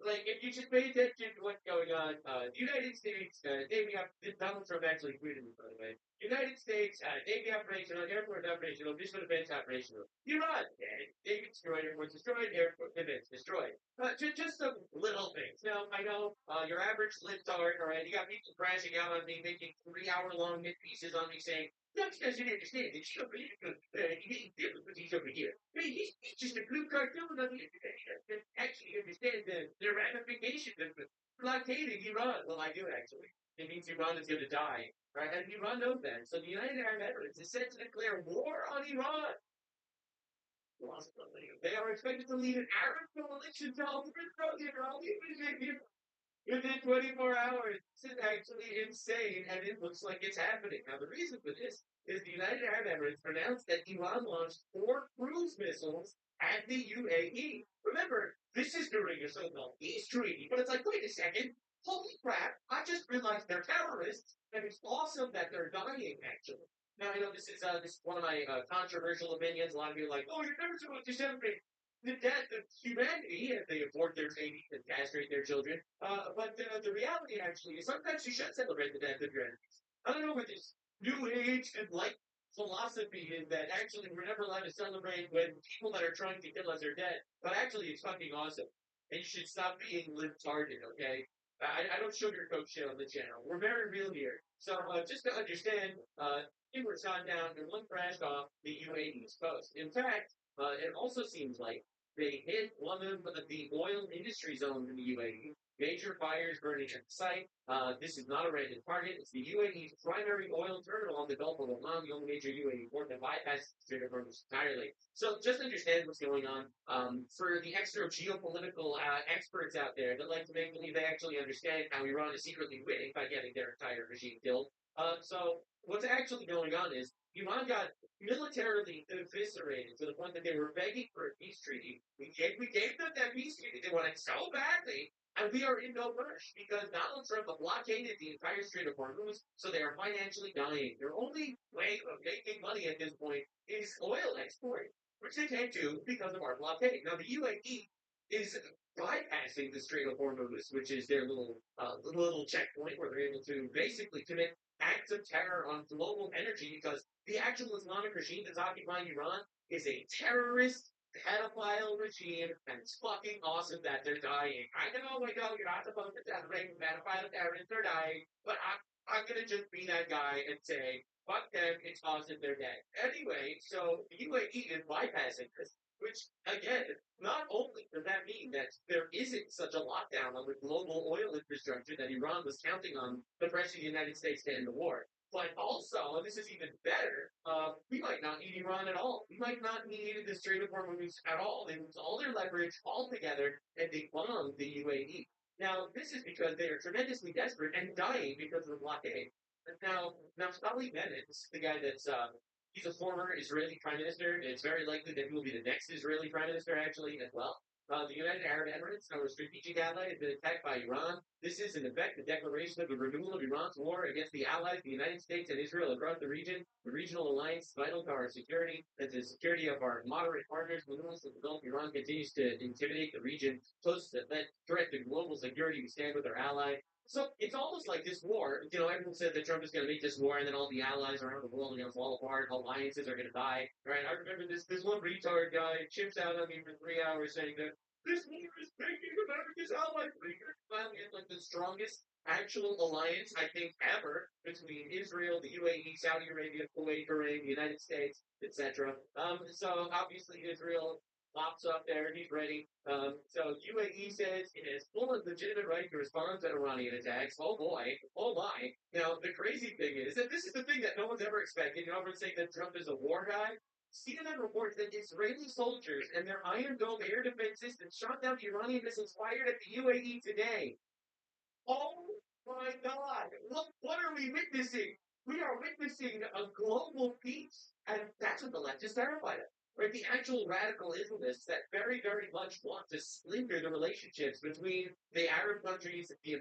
like if you just pay attention to what's going on, the United States, Navy Donald Trump actually tweeted me, by the way. United States, Navy operational, Air Force operational, missile defense operational. Iran, Navy destroyed, Air Force destroyed, Air Force defense destroyed. Just some little things. Now, I know your average libtard, all right, you got people crashing out on me, making 3 hour long mid pieces on me saying, Dutch doesn't understand that she's getting difficulties over here. I mean, he's just a blue cartoon on the internet. He doesn't actually understand the ramifications of blockading Iran. Well, I do actually. It means Iran is going to die, right? And Iran knows that. So the United Arab Emirates is set to declare war on Iran. They are expected to lead an Arab coalition to overthrow Iran within 24 hours. This is actually insane, and it looks like it's happening. Now, the reason for this is the United Arab Emirates announced that Iran launched 4 cruise missiles at the UAE. Remember, this is during a so-called peace treaty, but it's like, wait a second, holy crap, I just realized they're terrorists, and it's awesome that they're dying, actually. Now, I know this is one of my controversial opinions. A lot of people are like, oh, you're never supposed to celebrate the death of humanity if they abort their babies and castrate their children. But the reality actually is sometimes you should celebrate the death of your enemies. I don't know what this new age and like philosophy is that actually we're never allowed to celebrate when people that are trying to kill us are dead. But actually, it's fucking awesome. And you should stop being libtarded, okay? I don't sugarcoat shit on the channel. We're very real here. So just to understand, it was gone down and one crashed off the U-80's coast. In fact, it also seems like they hit one of the oil industry zones in the UAE. Major fires burning at the site. This is not a random target. It's the UAE's primary oil terminal on the Gulf of Oman, the only major UAE port that bypasses the Strait of Hormuz entirely. So just understand what's going on. For the extra geopolitical experts out there that like to make believe they actually understand how Iran is secretly winning by getting their entire regime killed. So what's actually going on is Iran got militarily eviscerated to the point that they were begging for a peace treaty. We gave them that peace treaty. They wanted so badly, and we are in no rush because Donald Trump blockaded the entire Strait of Hormuz, so they are financially dying. Their only way of making money at this point is oil export, which they can't do because of our blockade. Now, the UAE is bypassing the Strait of Hormuz, which is their little checkpoint where they're able to basically commit acts of terror on global energy because the actual Islamic regime that's occupying Iran is a terrorist pedophile regime, and it's fucking awesome that they're dying. I know, like, oh, you're not supposed to celebrate pedophile terrorists are dying, but I'm gonna just be that guy and say, fuck them, it's awesome they're dead. Anyway, so the UAE is bypassing this, Which, again, not only does that mean that there isn't such a lockdown on the global oil infrastructure that Iran was counting on to pressure the United States to end the war, but also, and this is even better, we might not need Iran at all. We might not need the Strait of Hormuz at all. They lose all their leverage altogether, and they bomb the UAE. Now, this is because they are tremendously desperate and dying because of the blockade. Now, Naftali Bennett, this is the guy that's he's a former Israeli prime minister. It's very likely that he will be the next Israeli prime minister, actually, as well. The United Arab Emirates, our strategic ally, has been attacked by Iran. This is, in effect, the declaration of the renewal of Iran's war against the allies, the United States and Israel across the region. The regional alliance is vital to our security and to the security of our moderate partners. The Muslims of the Gulf, Iran continues to intimidate the region, poses a threat to global security. We stand with our ally. So it's almost like this war. Everyone said that Trump is going to make this war, and then all the allies around the world are going to fall apart. Alliances are going to die. Right? I remember this one retard guy chips out on me for 3 hours saying that this war is making America's allies weaker. Finally, it's like the strongest actual alliance I think ever between Israel, the UAE, Saudi Arabia, Kuwait, Bahrain, the United States, etc. So obviously Israel pops up there and he's ready. So UAE says it has full and legitimate right to respond to Iranian attacks. Oh boy, oh my. Now the crazy thing is that this is the thing that no one's ever expected. Everyone's saying that Trump is a war guy. CNN reports that Israeli soldiers and their Iron Dome air defense systems shot down Iranian missiles fired at the UAE today. Oh my God! What are we witnessing? We are witnessing a global peace, and that's what the left is terrified of. Right? The actual radical Islamists that very, very much want to splinter the relationships between the Arab countries, the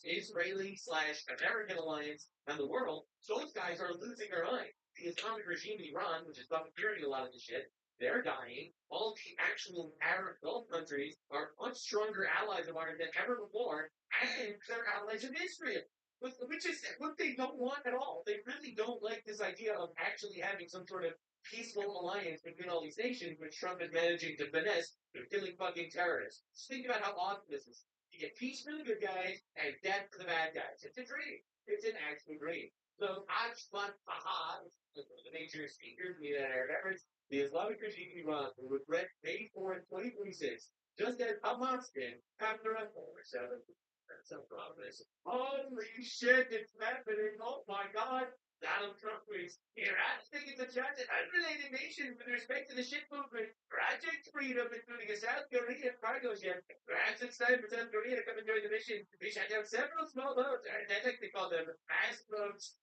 Israeli slash American alliance, and the world. Those guys are losing their mind. The Islamic regime in Iran, which is puppeteering a lot of the shit, they're dying. All the actual Arab Gulf countries are much stronger allies of ours than ever before, and they're allies of Israel, which is what they don't want at all. They really don't like this idea of actually having some sort of peaceful alliance between all these nations, which Trump is managing to finesse through killing fucking terrorists. Just think about how awesome this is. You get peace for the good guys and death for the bad guys. It's a dream. It's an actual dream. So Ajman Fahad, the major speakers, the Arab Emirates, the Islamic regime in Iran will regret May 4th, 2026, just as Hamas did after October 7th. That's so promise. Holy shit, it's happening. Oh my God. Donald Trump is here. I think it's a chance at unrelated nations with respect to the ship movement. Project Freedom, including a South Korean cargo ship. Perhaps it's time for South Korea to come and join the mission. We shot down several small boats, or I like to call them fast boats.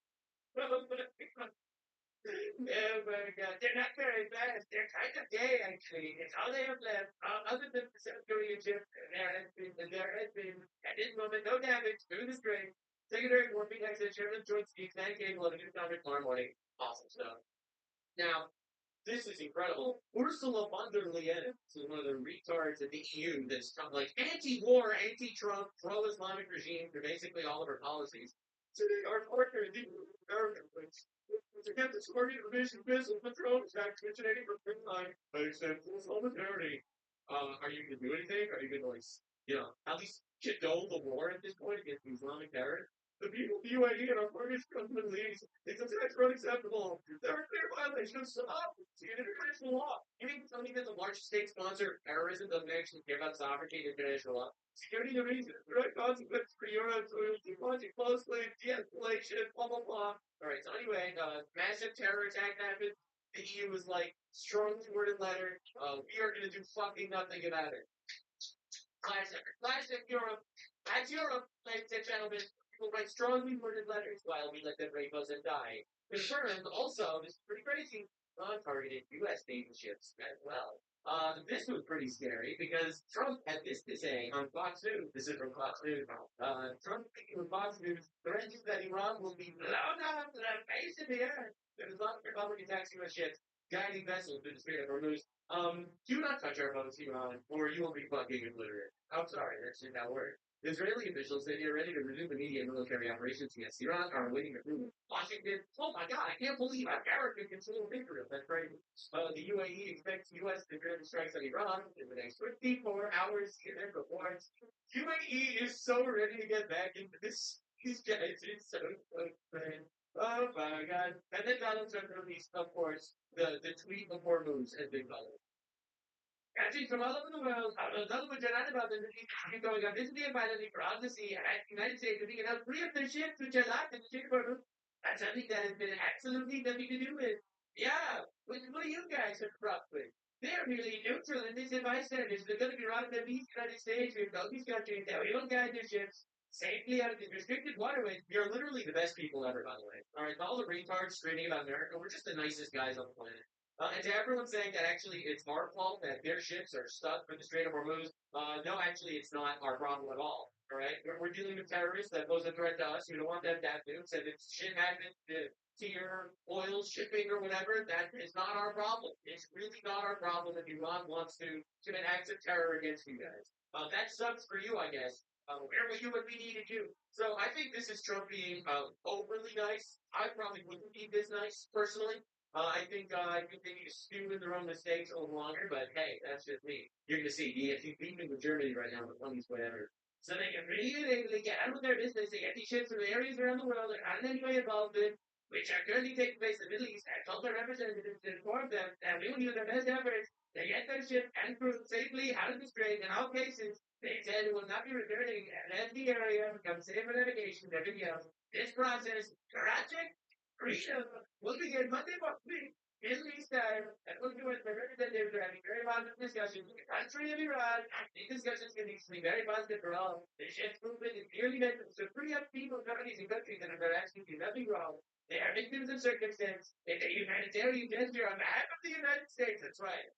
Oh my God, they're not very fast. They're kind of gay, actually. It's all they have left. Other than the South Korean ship, there has been, at this moment, no damage through the strait. Secondary warfare exit, Chairman Joint Speaks, 9 cable of a new conference tomorrow morning. Awesome stuff. Now, this is incredible. Ursula von der Leyen is one of the retards in the EU that's like anti-war, anti-Trump, pro-Islamic regime for basically all of her policies. Today, our partner in the American to get this coordinated revision missile control is originating from Finland. I accept full solidarity. Are you going to do anything? Are you going to, like, at least condone the war at this point against the Islamic terrorists? The people of the UAE and our partners come to the leads. These attacks are unacceptable. They're a clear violation of sovereignty and international law. You mean to tell me that the largest state sponsor of terrorism doesn't actually care about sovereignty and international law? Security the reason, direct consequences for Europe, watching closely, de-escalation, blah, blah, blah. All right, so anyway, massive terror attack happened. The EU was like, strongly worded letter, we are going to do fucking nothing about it. Classic Europe. That's Europe, ladies and gentlemen. People write strongly worded letters while we let them rape us and die. Confirmed, also, this is pretty crazy, targeted U.S. naval ships as well. This was pretty scary because Trump had this to say on Fox News. This is from Fox News. Trump speaking on Fox News threatens that Iran will be blown up to the face of the earth. There's a lot of Republican attacks U.S. ships guiding vessels through the Strait of Hormuz. Do not touch our boats, Iran, or you will be fucking obliterated. I'm sorry, that's just how it works. Israeli officials say they are ready to resume immediate military operations against Iran, are awaiting approval. Washington, oh my God, I can't believe America controls Israel. That's crazy. The UAE expects U.S. military strikes on Iran in the next 24 hours. Their reports. UAE is so ready to get back into this. These guys, it's so fun. Oh my god. And then Donald Trump released, of course, the tweet of Hormuz, as they call it. Countries from all over the world are with United about the going on this day finally proud to see the United States being enough free of their ships which are locked in the ship Hormuz. That's something that has been absolutely nothing to do with. Yeah, what do you guys have brought with? They're really neutral in this advice standards. They're going to be running the United States with all these countries that we don't guide their ships safely out of these restricted waterways. You're literally the best people ever, by the way. All right, all the retards screaming about America, we're just the nicest guys on the planet. And to everyone saying that actually it's our fault that their ships are stuck with the Strait of Hormuz, no, actually it's not our problem at all. All right, we're dealing with terrorists that pose a threat to us. We don't want them to have nukes, and if shit happens to your oil shipping or whatever, that is not our problem. It's really not our problem if Iran wants to commit acts of terror against you guys. That sucks for you, I guess. Where were you when we needed you? So I think this is Trump being overly nice. I probably wouldn't be this nice personally. I think they need to stew in their own mistakes a little longer, but hey, that's just me. You're going to see he's beefing with Germany right now, the funniest way ever. So they can really get on with their business. They get these ships from areas around the world that aren't in any way involved in, which are currently taking place in the Middle East. I told their representatives to inform them that we will use their best efforts to get their ship and crew safely out of the strait. In all cases, they said it will not be returning unless the area becomes safe for navigation and everything else. This process, Project Freedom, will begin Monday morning. Middle East time, and we'll do it. The representatives are having very positive discussions with the country of Iran. These discussions can be very positive for all. The ship's movement is clearly meant to free up people, companies, and countries that are actually doing nothing wrong. They are victims of circumstance. It's a humanitarian gesture on behalf of the United States. That's right.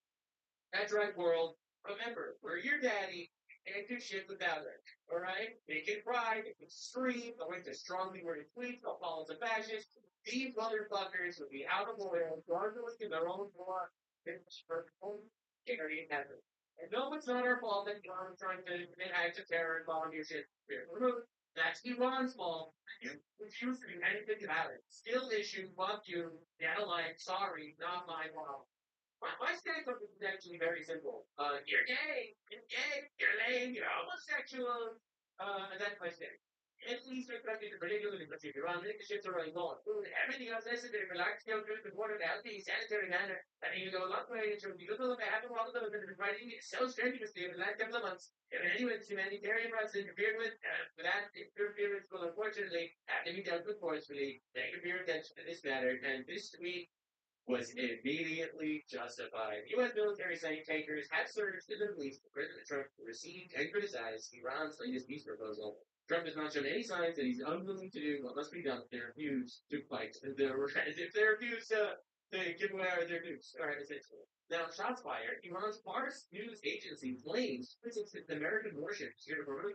That's right, world. Remember, we're your daddy. Can't do shit without it. All right? They can cry, they can scream, they'll write the strongly worded tweets, they'll call us a fascist. These motherfuckers will be out of oil, gargling in their own blood, for own charity heaven. And no, it's not our fault that Iran is trying to commit acts of terror and volunteer shit. That's Iran's fault. You refuse to do anything about it. Still issue, fuck you, dead alike, sorry, not my fault. My stance on this is actually very simple. You're lame, you're homosexual. And that's my stance. At least we're countries, particularly countries, Iran, relationships are running low on food, everything else necessary for large scale goods with water in a healthy, sanitary manner. And you go a long way into the little of happen all of them have been fighting so strenuously over the last couple of months. If anyone's humanitarian rights interfered with, that interference will unfortunately have to be dealt with forcefully. Thank you for your attention to this matter. And this week, was immediately justified. U.S. military saying tankers have surged in the Middle East. President Trump received and criticized Iran's latest peace proposal. Trump has not shown any signs that he's unwilling to do what must be done if they refuse to fight. If they refuse to give away their nukes, all right, essentially. Now, shots fired. Iran's Fars news agency claims physics the American warships here to Peru,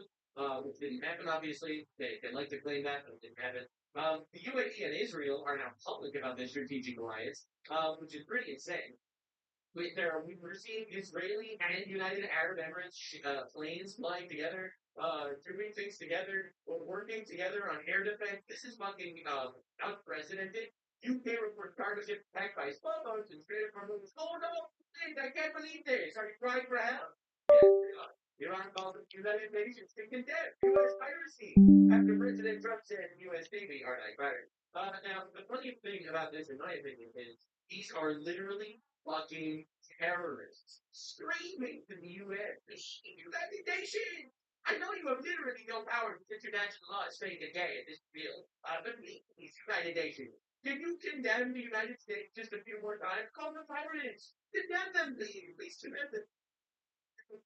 which didn't happen, obviously. They like to claim that, but it didn't happen. The UAE and Israel are now public about their strategic alliance, which is pretty insane. We're seeing Israeli and United Arab Emirates planes flying together, doing things together, or working together on air defense. This is fucking unprecedented. UK reports cargo ship attacked by small boats and straight from Hormuz. Oh no! I can't believe this. Are you crying for help? Yes, Iran calls the United Nations to condemn U.S. piracy after President Trump said U.S. Navy are like pirates. Now, the funny thing about this, in my opinion, is these are literally fucking terrorists screaming to the UN, the United Nations. I know you have literally no power because international law is saying today in this bill, but please, United Nations, can you condemn the United States just a few more times? Call them pirates. Condemn them, please. Please condemn them.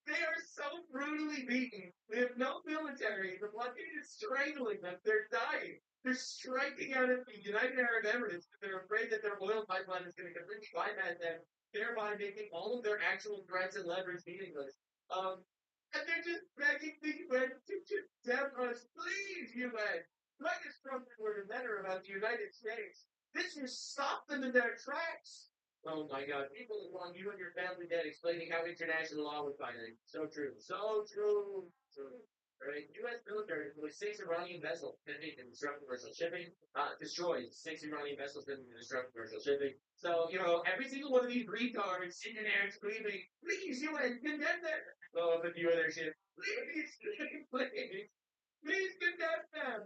They are so brutally beaten. They have no military. The blockade is strangling them. They're dying. They're striking out at the United Arab Emirates. They're afraid that their oil pipeline is going to completely bypass them, thereby making all of their actual threats and leverage meaningless. And they're just begging the UN to condemn us. Please, UN. Write a stronger word letter about the United States. This will stop them in their tracks. Oh my God! People want you and your family dead explaining how international law was violated. So true. So true. So true. Right? U.S. military with six Iranian vessels pending to disrupt commercial shipping, destroyed six Iranian vessels pending to disrupt commercial shipping. So, every single one of these retards sitting there screaming, please, UN, condemn them. Oh, but the other ship, please, please, please condemn them.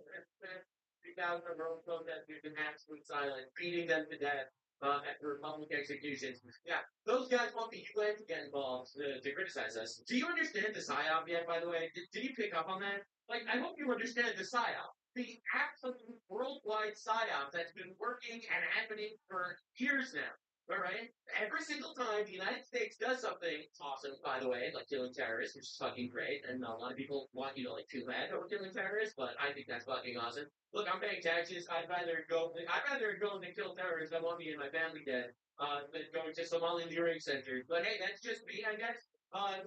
30,000 of our own protesters in absolute silence, beating them to death at their public executions. Yeah, those guys want the UN to get involved to criticize us. Do you understand the PSYOP yet, by the way? Did you pick up on that? Like, I hope you understand the PSYOP. The absolute worldwide PSYOP that's been working and happening for years now. All right. Every single time the United States does something awesome, by the way, like killing terrorists, which is fucking great, and a lot of people want you to like feel bad over killing terrorists, but I think that's fucking awesome. Look, I'm paying taxes. I'd rather go than kill terrorists. I want me and my family dead. Than going to Somali Learning Center. But hey, that's just me, I guess.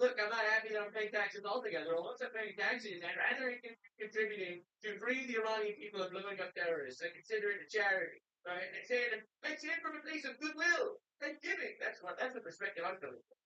Look, I'm not happy that I'm paying taxes altogether. Once I'm paying taxes, I'd rather it contributing to free the Iranian people of blowing up terrorists and consider it a charity. Right? I say it from a place of goodwill and giving. That's the perspective I'm coming from.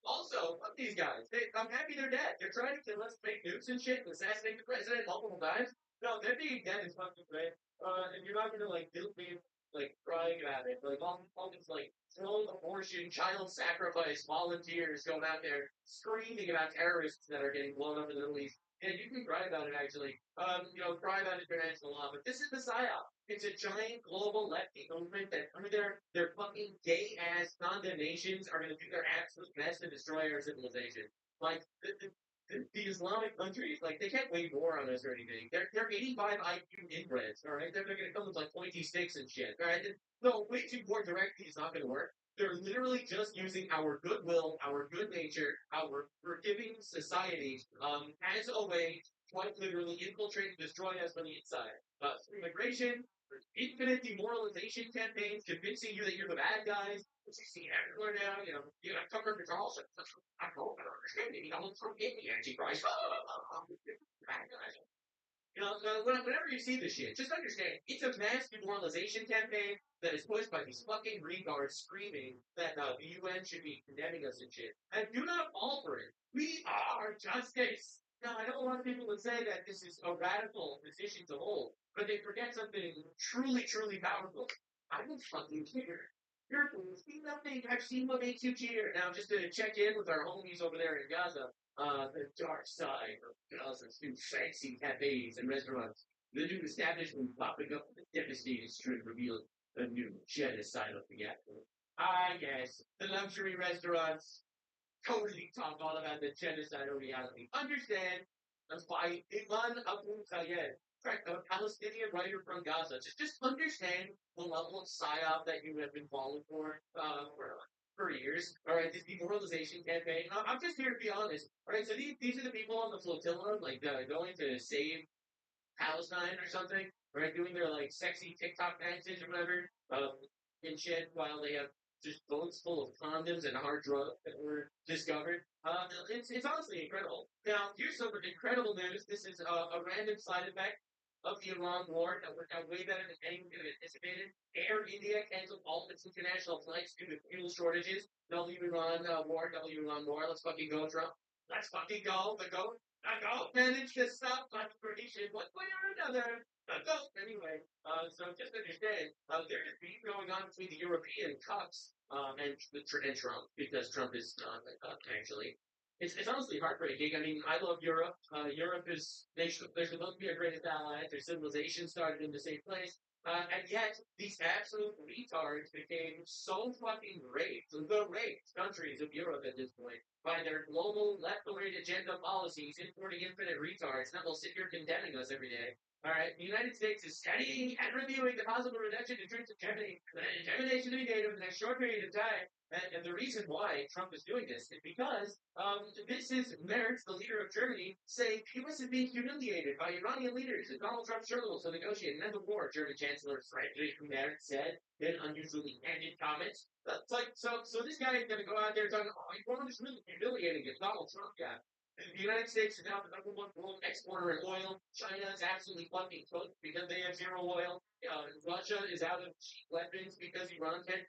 Also, fuck these guys. I'm happy they're dead. They're trying to kill us, make nukes and shit, and assassinate the president multiple times. No, them being dead is fucking great. And you're not gonna like guilt me like crying about it. Like all these like pro-abortion, child sacrifice volunteers going out there screaming about terrorists that are getting blown up in the Middle East. And you can cry about it actually. Cry about international law. But this is the PSYOP. It's a giant global lefty movement that through their fucking gay ass condemnations are gonna do their absolute best to destroy our civilization. Like the Islamic countries, like they can't wage war on us or anything. They're 85 IQ inbreds, all right? They're gonna come with like 26 and shit, all right? No, waging war directly is not gonna work. They're literally just using our goodwill, our good nature, our forgiving society, as a way to quite literally infiltrate and destroy us from the inside. Through immigration, infinite demoralization campaigns, convincing you that you're the bad guys, which you see everywhere now. You got Tucker Carlson. I don't understand it. He don't forgive the Antichrist. Bad guys. Whenever you see this shit, just understand it's a mass demoralization campaign that is pushed by these fucking retards screaming that the UN should be condemning us and shit. And do not fall for it. We are justice. Now, I know a lot of people would say that this is a radical position to hold, but they forget something truly, truly powerful. I don't fucking care. You're see nothing. I've seen what makes you cheer. Now, just to check in with our homies over there in Gaza, the dark side of Gaza's new fancy cafes and restaurants. The new establishment popping up with a devastating string revealed a new genocide of the apple. Ah, yes, the luxury restaurants totally talk all about the genocidal reality. Understand? That's why Iman Abu Sayed, correct, a Palestinian writer from Gaza, just understand the level of psyop that you have been falling for years. All right, this demoralization campaign. I'm just here to be honest. All right, so these are the people on the flotilla, like going to save Palestine or something, right? Doing their like sexy TikTok dances or whatever, and shit, while they have just boats full of condoms and hard drugs that were discovered. It's honestly incredible. Now, here's some incredible news. This is a random side effect of the Iran war that worked out way better than anyone could have anticipated. Air India canceled all its international flights due to fuel shortages. W Iran war, W Iran war. Let's fucking go, Trump. Let's fucking go. I don't manage to stop conspiration one way or another. I don't. Anyway, so just understand, there is beef going on between the European cucks and Trump, because Trump is not a cuck, actually. It's honestly heartbreaking. I mean, I love Europe. Europe is, they're supposed to be our greatest allies. Their civilization started in the same place. And yet, these absolute retards became so fucking great, the great countries of Europe at this point, by their global left-of agenda policies, importing infinite retards that will sit here condemning us every day. All right, the United States is studying and reviewing the possible reduction in troops in Germany, intimidation to be made over the next short period of time. And the reason why Trump is doing this is because this is Merz, the leader of Germany, saying the U.S. is being humiliated by Iranian leaders and Donald Trump's struggles to negotiate an end of war. German Chancellor Friedrich Merz said in unusually candid comments. That's like so. This guy is going to go out there talking, "Oh, Iran is really humiliating it." Donald Trump guy. The United States is now the number one world exporter of oil. China is absolutely fucking cooked because they have zero oil. Russia is out of cheap weapons because Iran can't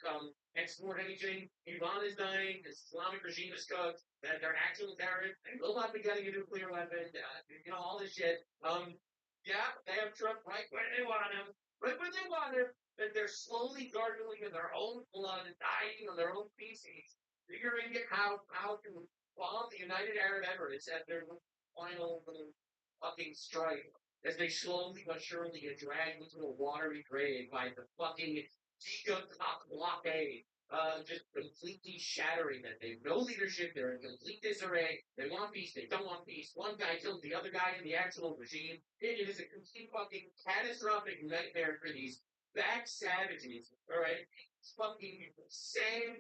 export anything. Iran is dying. The Islamic regime is cooked. That they're actual terrorists. They will not be getting a nuclear weapon. All this shit. Yeah, they have Trump right where they want him. Right where they want him. That they're slowly gargling in their own blood and dying on their own feces, figuring out how to bomb the United Arab Emirates at their final little fucking strike. as they slowly but surely get dragged into a watery grave by the fucking Giga blockade. Just completely shattering them. They have no leadership. They're in complete disarray. They want peace. They don't want peace. One guy killed the other guy in the actual regime. It is a complete fucking catastrophic nightmare for these back savages. All right, it's fucking sand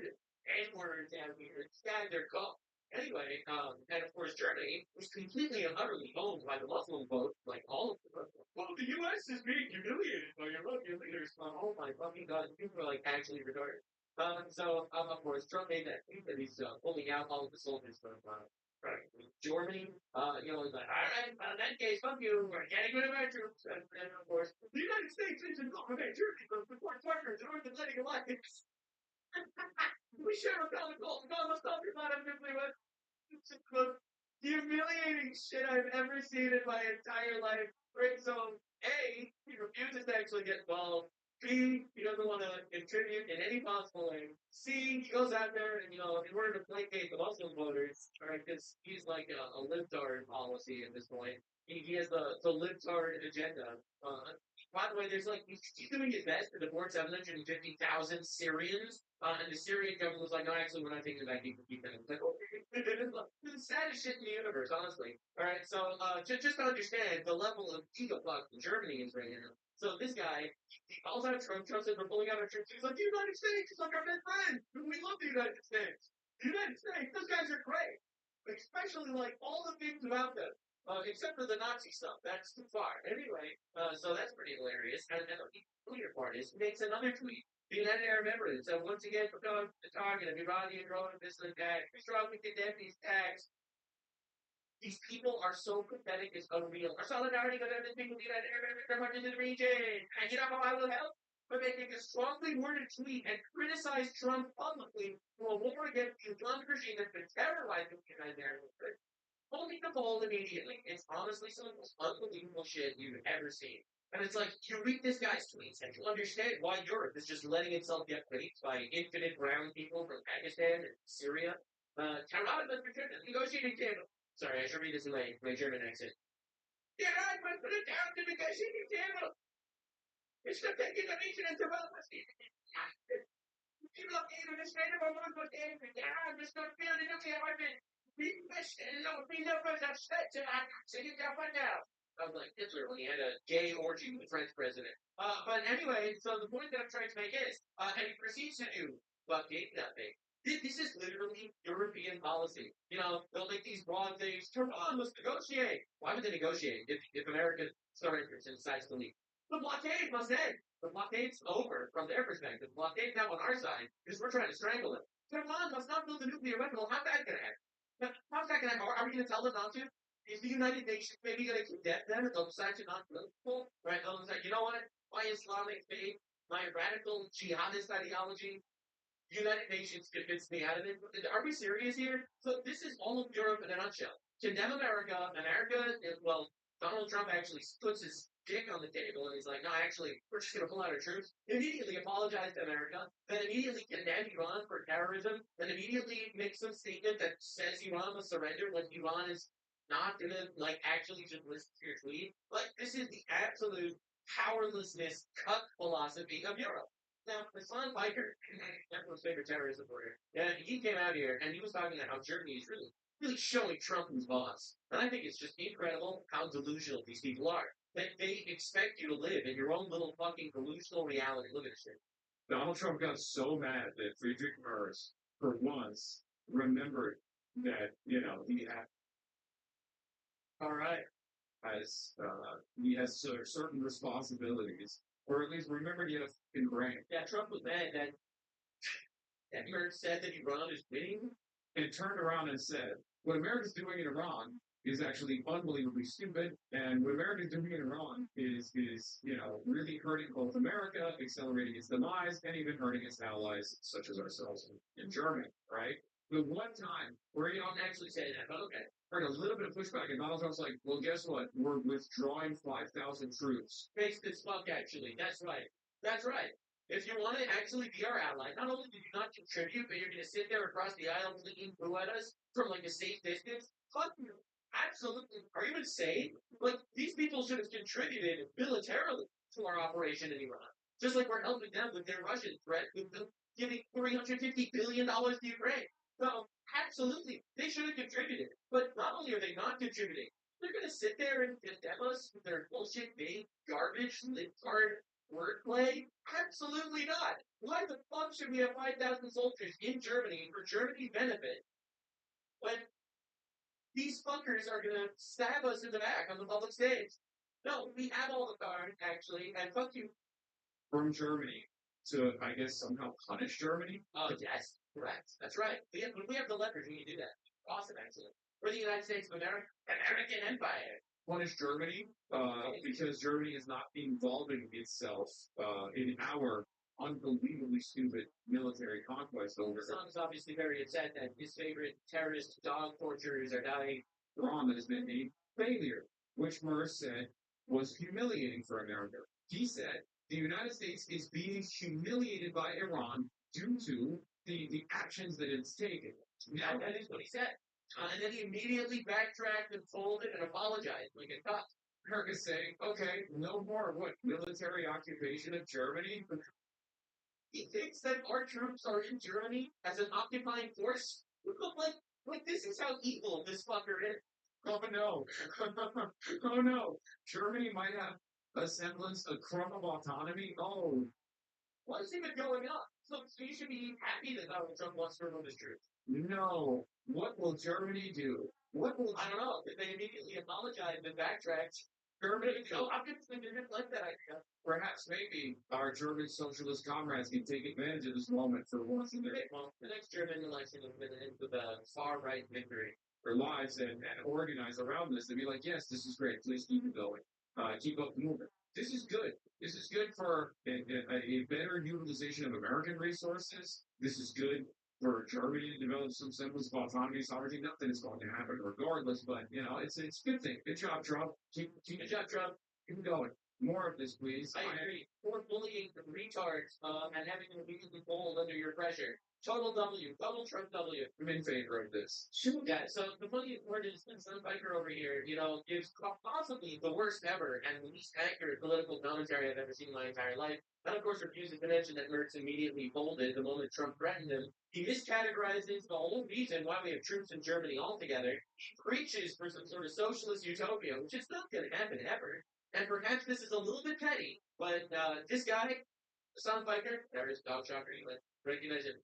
N-word down here. It's bad. They're gone. Anyway, and of course Germany was completely and utterly owned by the Muslim vote, like all of them. Well, the U.S. is being humiliated by your European leaders. Oh my fucking god, people are like actually retarded. Of course, Trump made that tweet that he's pulling out all of the soldiers from Germany. He's like, all right, in that case, fuck you, we're getting rid of our troops. And of course, the United States isn't going to Germany for support partners in order to letting alliance. We share a common goal. God must talk about it simply with it's the most humiliating shit I've ever seen in my entire life. Right, so A, he refuses to actually get involved. B, he doesn't want to contribute in any possible way. C, he goes out there and, in order to placate the Muslim voters, right, because he's like a libtard policy at this point. He has the libtard agenda. By the way, he's doing his best to deport 750,000 Syrians, and the Syrian government was like, no, actually, we're not taking it back. You can keep them. It's like, okay, it's the saddest shit in the universe, honestly. All right, so just to understand the level of ego fuck Germany is right now. So this guy, he calls out Trump. Trump says we're pulling out our troops. He's like, the United States is like our best friend. We love the United States. The United States, those guys are great. Especially like all the things about them. Except for the Nazi stuff. That's too far. Anyway, so that's pretty hilarious. And the clear part is he makes another tweet. The United Arab Emirates have once again become the target of Iranian drone missile attack. We strongly condemn these attacks. These people are so pathetic, it's unreal. Our solidarity with everything with the United Arab Emirates in the region. And you know how I will help? But they make a strongly worded tweet and criticize Trump publicly for a war against the Islamic regime that's been terrorizing the United Arab Emirates. Only the fold immediately. It's honestly some of the most unbelievable shit you've ever seen. And it's like, you read this guy's tweets and you understand why Europe is just letting itself get raped by infinite brown people from Pakistan and Syria. Tehran must return to the negotiating table. Sorry, I should read this in my German accent. Tehran must put it down to the negotiating table. It's not taking the region and diplomacy. People of the administrative or one was there. Tehran must not feel the nuclear weapon. We must be no further steps to sitting down right now. I was like, Hitler when he had a gay orgy with the French president. But anyway, so the point that I'm trying to make is, and he proceeds to do fucking nothing. This is literally European policy. They'll make these broad things. Come on, let's negotiate. Why would they negotiate if America surrenders and decides to leave? The blockade must end. The blockade's over from their perspective. The blockade's now on our side because we're trying to strangle them. Come on, let's not build a nuclear weapon. Well, how's that going to happen? How's that going to happen? Are we going to tell them not to? Is the United Nations maybe going to condemn them if they'll decide to not build people? Right? They'll say, you know what? My Islamic faith, my radical jihadist ideology, United Nations convinced me out of it. Are we serious here? So this is all of Europe in a nutshell. Condemn America. Well, Donald Trump actually puts his dick on the table and he's like, no, actually, we're just going to pull out our troops. Immediately apologize to America. Then immediately condemn Iran for terrorism. Then immediately make some statement that says Iran must surrender when Iran is not going to, actually just listen to your tweet. This is the absolute powerlessness cut philosophy of Europe. Now, Hassan Piker, everyone's favorite terrorist reporter, yeah, he came out here and he was talking about how Germany is really showing Trump who's boss. And I think it's just incredible how delusional these people are. They expect you to live in your own little fucking delusional reality. Look at this shit. Donald Trump got so mad that Friedrich Merz, for once, remembered that, he All right. has certain responsibilities, or at least remembered he had a fucking brain. Yeah, Trump was mad that Merz said that Iran is winning. And turned around and said, what America's doing in Iran is actually unbelievably stupid, and what America's doing in Iran is really hurting both America, accelerating its demise, and even hurting its allies, such as ourselves in Germany, right? The one time where he don't actually say that, but okay, heard a little bit of pushback, and Donald Trump's like, well, guess what? We're withdrawing 5,000 troops. Makes this fuck, actually. That's right. That's right. If you want to actually be our ally, not only do you not contribute, but you're going to sit there across the aisle and boo at us from a safe distance, fuck you. absolutely. Are you insane? Like, these people should have contributed militarily to our operation in Iran. Just like we're helping them with their Russian threat, with them giving $350 billion to Ukraine. So, absolutely, they should have contributed. But not only are they not contributing, they're going to sit there and condemn us with their bullshit, big, garbage, lip-card wordplay? Absolutely not. Why the fuck should we have 5,000 soldiers in Germany for Germany benefit when these fuckers are gonna stab us in the back on the public stage? No, we have all the cards, actually, and fuck you. From Germany to, I guess, somehow punish Germany. Oh, yes, correct. That's right. We have the leverage, we can do that. Awesome, actually. We're the United States of America, American Empire. Punish Germany because Germany is not involving itself in our unbelievably stupid military conquest over Hassan is obviously very upset that his favorite terrorist dog torturers are dying. Iran that has been a failure, which Murr said was humiliating for America. He said the United States is being humiliated by Iran due to the actions that it's taken. Now, that is what he said. And then he immediately backtracked and folded and apologized like a cop. America's saying, okay, no more what military occupation of Germany. He thinks that our troops are in Germany as an occupying force. Like this is how evil this fucker is. Oh no. Oh no. Germany might have a semblance, a crumb of autonomy. Oh, What's even going on? So you should be happy that Donald Trump wants to remove his troops. no. What will Germany do? What will I don't know. Did they immediately apologize and backtracked? Germany, no, I'm just thinking they didn't like that idea. perhaps maybe our German socialist comrades can take advantage of this moment for once in Well, the next German election is going to end with a far right victory. their lives and organize around this and be like, yes, this is great. Please keep it going. Keep up the movement. This is good. This is good for a better utilization of American resources. This is good for Germany to develop some semblance of autonomy, sovereignty. Nothing is going to happen regardless, but it's a good thing. Good job, Trump. Good job, Trump. Keep going. More of this, please. I agree. For bullying retards and having them immediately fold under your pressure. Total W. Total Trump W. I'm in favor of this. Yeah, so the funny part is some biker over here, gives possibly the worst ever and least accurate political commentary I've ever seen in my entire life. And of course refuses to mention that Mertz immediately folded the moment Trump threatened him. He miscategorizes the whole reason why we have troops in Germany altogether. He preaches for some sort of socialist utopia, which is not going to happen ever. And perhaps this is a little bit petty, but this guy, Sound Biker, there is dog shocker, recognize him.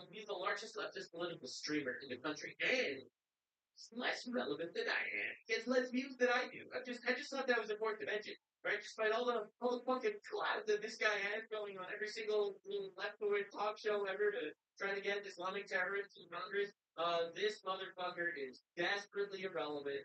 He's the largest leftist political streamer in the country, and he's less relevant than I am. He has less views than I do. I just thought that was important to mention, right? Despite all the fucking clout that this guy has going on every single left-wing talk show ever to try to get Islamic terrorists in Congress, this motherfucker is desperately irrelevant.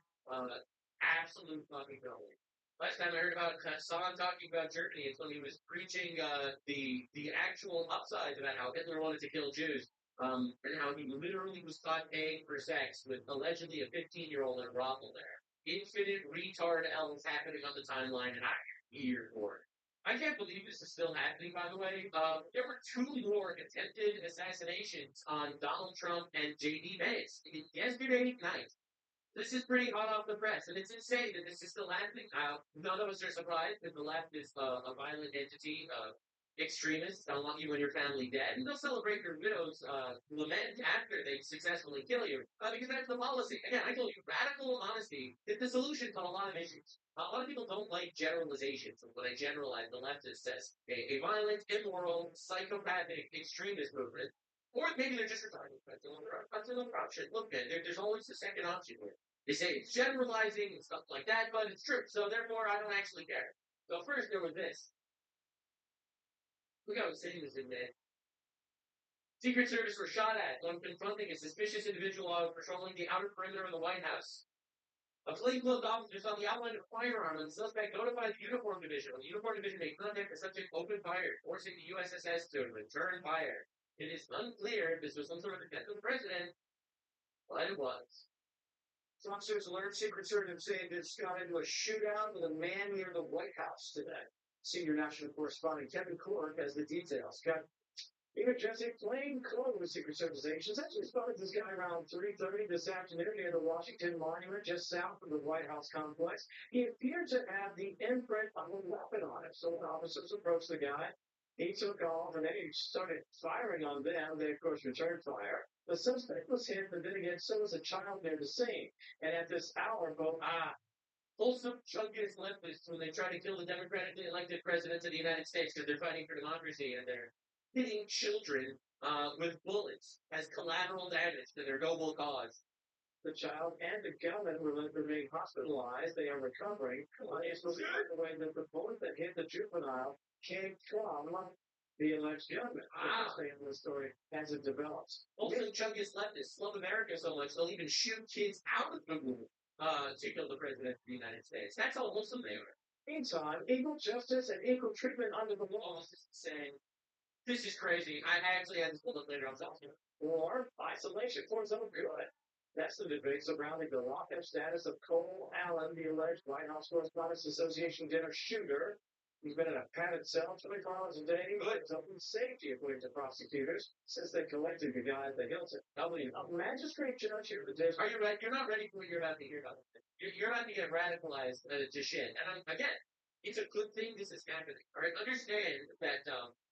Absolute fucking irrelevant. Last time I heard about Hassan talking about Germany, it's when he was preaching the actual upsides about how Hitler wanted to kill Jews, and how he literally was caught paying for sex with allegedly a 15-year-old in a brothel there. Infinite retard L's happening on the timeline, and I'm here for it. I can't believe this is still happening, by the way. There were 2 more attempted assassinations on Donald Trump and J.D. Vance yesterday night. This is pretty hot off the press, and it's insane that this is still happening. None of us are surprised that the left is a violent entity, extremists. They'll want you and your family dead, and they'll celebrate your widow's lament after they successfully kill you, because that's the policy. Again, I told you, radical honesty is the solution to a lot of issues. A lot of people don't like generalizations, and when I generalize, the leftist says a violent, immoral, psychopathic, extremist movement. Or maybe they're just retarded. That's another option. Look, man, there's always the second option here. They say it's generalizing and stuff like that, but it's true. So therefore, I don't actually care. So first there was this. Look how insane this is, man. Secret Service were shot at when confronting a suspicious individual patrolling the outer perimeter of the White House. A plainclothes officer saw the outline of a firearm and the suspect notified the Uniform Division. The Uniform Division made contact. The subject opened fire, forcing the USSS to return fire. It is unclear if this was some sort of attempt of the president, but it was. Some officers alerted Secret Service saying this got into a shootout with a man near the White House today. Senior national correspondent Kevin Cork has the details. Kevin. Even Jesse plain clothes Secret Service agents actually spotted this guy around 3:30 this afternoon near the Washington Monument, just south of the White House complex. He appeared to have the imprint of a weapon on it. So when officers approached the guy, he took off and then he started firing on them. They, of course, returned fire. The suspect was hit, but then again, so was a child near the scene. And at this hour, both wholesome chunkiest leftists when they try to kill the democratically elected presidents of the United States because they're fighting for democracy and they're hitting children with bullets as collateral damage to their noble cause. The child and the gunman will remain hospitalized. They are recovering. It's the way that the bullet that hit the juvenile came from the alleged gunman. In the story as it develops. Also, chunkiest leftists love America so much they'll even shoot kids out of the womb to kill the president of the United States. That's how wholesome they are. Meantime, equal justice and equal treatment under the law is just saying, this is crazy. I actually had this pulled up later on something. Or isolation for its own good. That's the debate surrounding the lockup status of Cole Allen, the alleged White House Correspondents Association dinner shooter. He's been in a padded cell 24 hours a day. But open safety, according to prosecutors, since they collected the guy at the Hilton. A magistrate judge here today. Are you ready? You're not ready for what you're about to hear about. You're about to get radicalized to shit. And again, it's a good thing this is happening. All right, understand that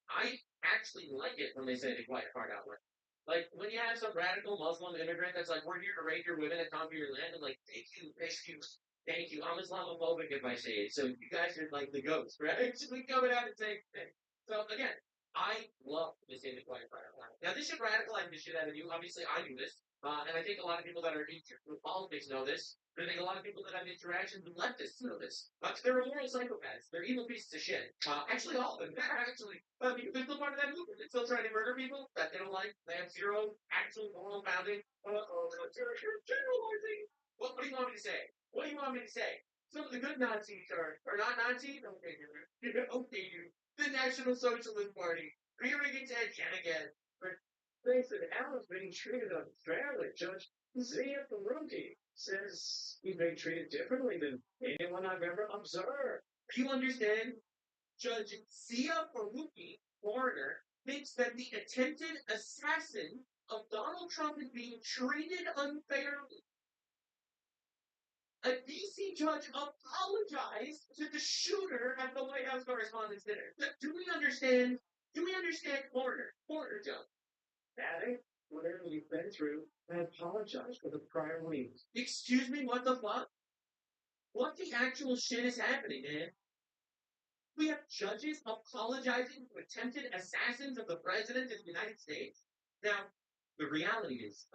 I actually like it when they say the quiet part out loud. Like when you have some radical Muslim immigrant that's like, "We're here to rape your women and conquer your land," and like, thank you. I'm Islamophobic if I say it. So you guys are like the ghost, right? We coming out and saying things. So again, I love the say the quiet part out loud. Now this should radicalize the shit out of you. Obviously, I do this, and I think a lot of people that are into politics know this. But I think a lot of people that have interactions with leftists know this. They're moral psychopaths. They're evil pieces of shit. Actually, all of them. Actually, they're still part of that movement. They're still trying to murder people that they don't like. They have zero actual moral founding. You're generalizing. What do you want me to say? What do you want me to say? Some of the good Nazis are not Nazis. Okay, okay, the National Socialist Party. Rearing its head yet again. But they said Alan's being treated unfairly, Judge. Zia Faruqi says he's being treated differently than anyone I've ever observed. Do you understand? Judge Zia Faruqi, foreigner, thinks that the attempted assassin of Donald Trump is being treated unfairly. A DC judge apologized to the shooter at the White House Correspondents' Dinner. Do we understand? Do we understand foreigner? Foreigner judge. Daddy, whatever you've been through, I apologize for the prior weeks. Excuse me, what the fuck? What the actual shit is happening, man? We have judges apologizing to attempted assassins of the president of the United States. Now, the reality is,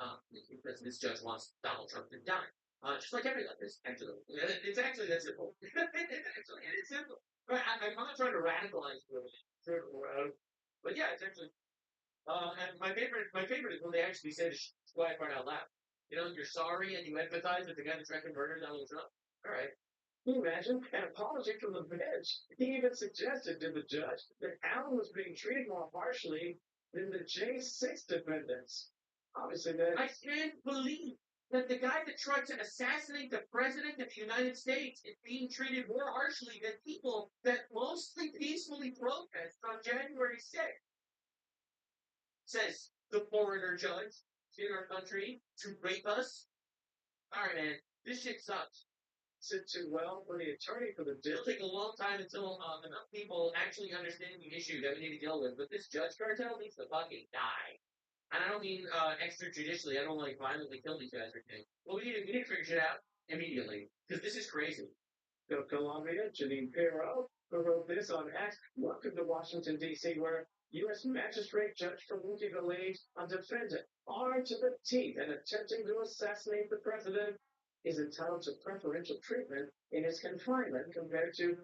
because this judge wants Donald Trump to die. Just like every leftist, actually. It's actually that simple. It's simple. I'm not trying to radicalize it, but yeah, it's actually. And my favorite is when they actually say the quiet part out loud. You know, you're sorry and you empathize with the guy that's trying to murder Donald Trump. All right. Can you imagine? An apology from the bench. He even suggested to the judge that Allen was being treated more harshly than the J6 defendants. Obviously, that I can't believe that the guy that tried to assassinate the president of the United States is being treated more harshly than people that mostly peacefully protest on January 6th. Says the foreigner judge in our country to rape us. All right, man, this shit sucks. Sit too well for the attorney for the deal. It'll take a long time until enough people actually understand the issue that we need to deal with. But this judge cartel needs to fucking die. And I don't mean extrajudicially. I don't like violently kill these guys or anything. Well, we need to figure shit out immediately because this is crazy. Columbia, Janine Pirro, who wrote this on X. Welcome to Washington, D.C., where U.S. Magistrate Judge Faruqi believes a defendant armed to the teeth and attempting to assassinate the president is entitled to preferential treatment in his confinement compared to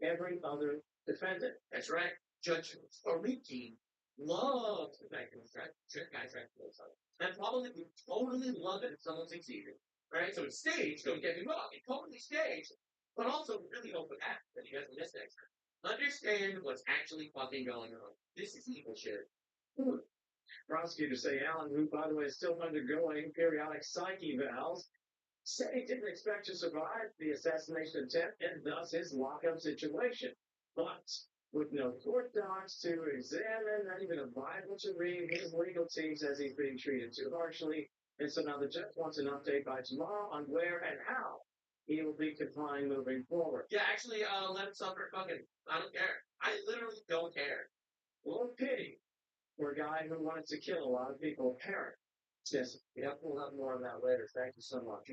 every other defendant. That's right. Judge Faruqi loves the fact that guys trying to kill someone. And probably would totally love it if someone succeeded. Right? So it's staged, don't get me wrong. It's totally staged. But also really hope it happens that he doesn't miss next time. Understand what's actually fucking going on. This is evil shit. Prosecutors say Allen, who, by the way, is still undergoing periodic psych evals, said he didn't expect to survive the assassination attempt and thus his lockup situation. But with no court docs to examine, not even a Bible to read. His legal team says he's being treated too harshly. And so now the judge wants an update by tomorrow on where and how he will be confined moving forward. Yeah, actually, let him suffer. Fucking, I don't care. I literally don't care. What a pity for a guy who wanted to kill a lot of people, a parent. Yes, yeah, we'll have more on that later. Thank you so much.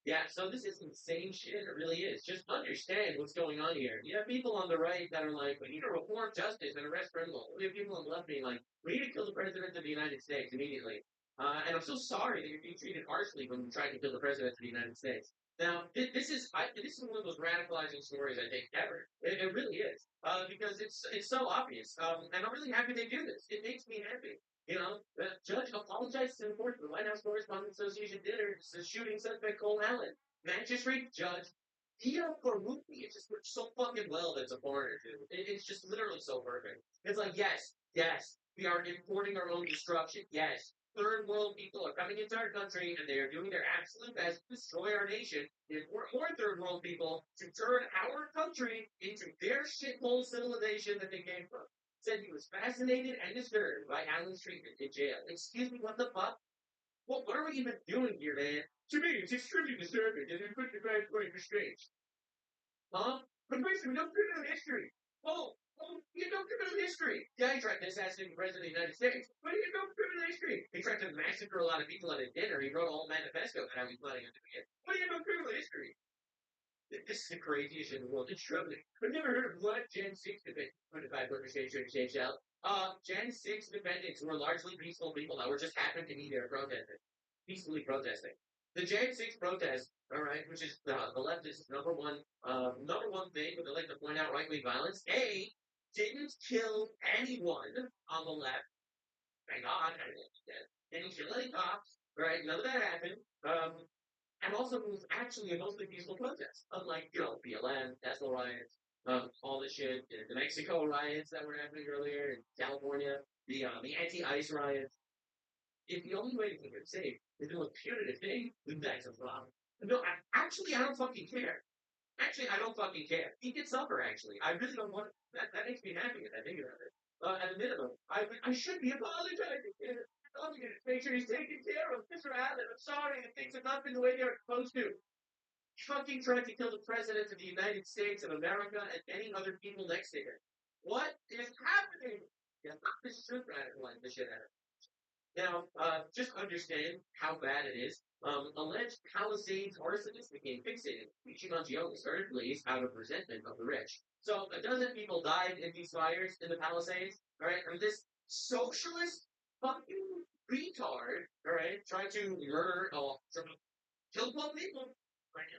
Yeah, so this is insane shit. It really is. Just understand what's going on here. You have people on the right that are like, we need to reform justice and arrest criminals. We have people on the left being like, we need to kill the president of the United States immediately. And I'm so sorry that you're being treated harshly when trying to kill the president of the United States. Now, this is one of those radicalizing stories I think ever. It really is because it's so obvious, and I'm really happy they do this. It makes me happy. You know, the judge apologized to the court. The White House Correspondents Association dinner. Shooting suspect Cole Allen. Magistrate judge Dio Faruqi. It just works so fucking well that it's a foreigner, dude. It's just literally so perfect. It's like, yes, we are importing our own destruction. Yes, third world people are coming into our country and they are doing their absolute best to destroy our nation. Import more third world people to turn our country into their shithole civilization that they came from. Said he was fascinated and disturbed by Allen's treatment in jail. Excuse me, what the fuck? What are we even doing here, man? To me, it's extremely disturbing and it put the guy's going for strange. Huh? But basically, no criminal history. You have no criminal history. Yeah, he tried to assassinate the president of the United States, but he had no criminal history. He tried to massacre a lot of people at a dinner. He wrote a whole manifesto about how he's planning on doing it, but he had no criminal history. This is the craziest shit in the world. It's troubling. I've never heard of what Gen 6 defendants, 25 workers change out. Gen 6 defendants were largely peaceful people that were just happened to be there protesting. Peacefully protesting. The Gen 6 protest, alright, which is the leftist number one thing, but they like to point out right wing violence. A didn't kill anyone on the left. Thank God. Didn't kill any cops. Right? None of that happened. And also it was actually a mostly peaceful protest, unlike, BLM, Tesla riots, all the shit, the Mexico riots that were happening earlier in California, the anti-ICE riots. If the only way to keep it safe is the most punitive thing, then that's a problem. No, I don't fucking care. Actually, I don't fucking care. He can suffer, actually. I really don't want that makes me happy if I think about it. At a minimum, I should be apologizing. Make sure he's taken care of. Mr. Allen, I'm sorry that things have not been the way they were supposed to. Fucking tried to kill the president of the United States of America and any other people next to him. What is happening? Yeah, this should radicalize the shit out of now, just understand how bad it is. Alleged Palisades arsonist became fixated. Michinogione started blaze out of resentment of the rich. So a dozen people died in these fires in the Palisades. All right, and this socialist fucking retard, all right, trying to murder, kill 12 people. Right,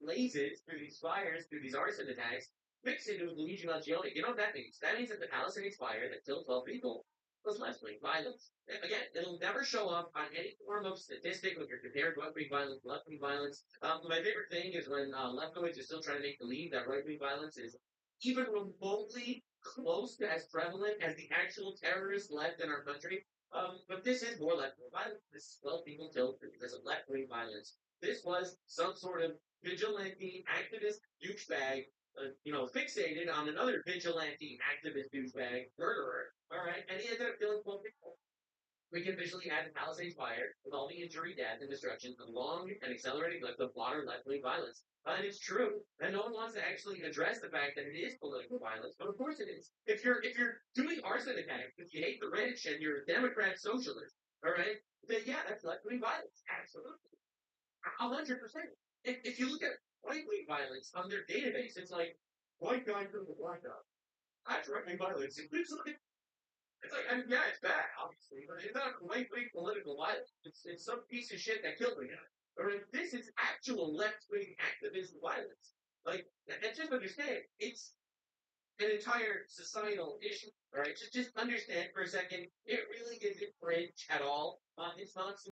blazes through these fires, through these arson attacks, fixated with Luigi Maggione. You know what that means? That means that the Palisades fire that killed 12 people was left-wing violence. Again, it'll never show up on any form of statistic when you're comparing right-wing violence, left-wing violence. My favorite thing is when leftoids are still trying to make believe that right-wing violence is even remotely close to as prevalent as the actual terrorist left in our country. But this is more left-wing violence. This is 12 people killed because of left-wing violence. This was some sort of vigilante activist douchebag fixated on another vigilante activist douchebag murderer. All right, and he ended up killing 12 people. We can visually add the Palisades fire with all the injury, death, and destruction, the long and accelerating list of modern left-wing violence. And it's true, and no one wants to actually address the fact that it is political violence, but of course it is. If you're doing arson attacks, if you hate the rich and you're a Democrat socialist, all right, then yeah, that's left-wing violence, absolutely. 100%. If you look at right-wing violence on their database, it's like white guy killed a black guy. That's right-wing violence. It's like, I mean, yeah, it's bad, obviously, but it's not right-wing political violence. It's some piece of shit that killed me. Or if this is actual left-wing activist violence. Like, and just understand, it's an entire societal issue. All right, just understand for a second, it really isn't fringe at all. It's not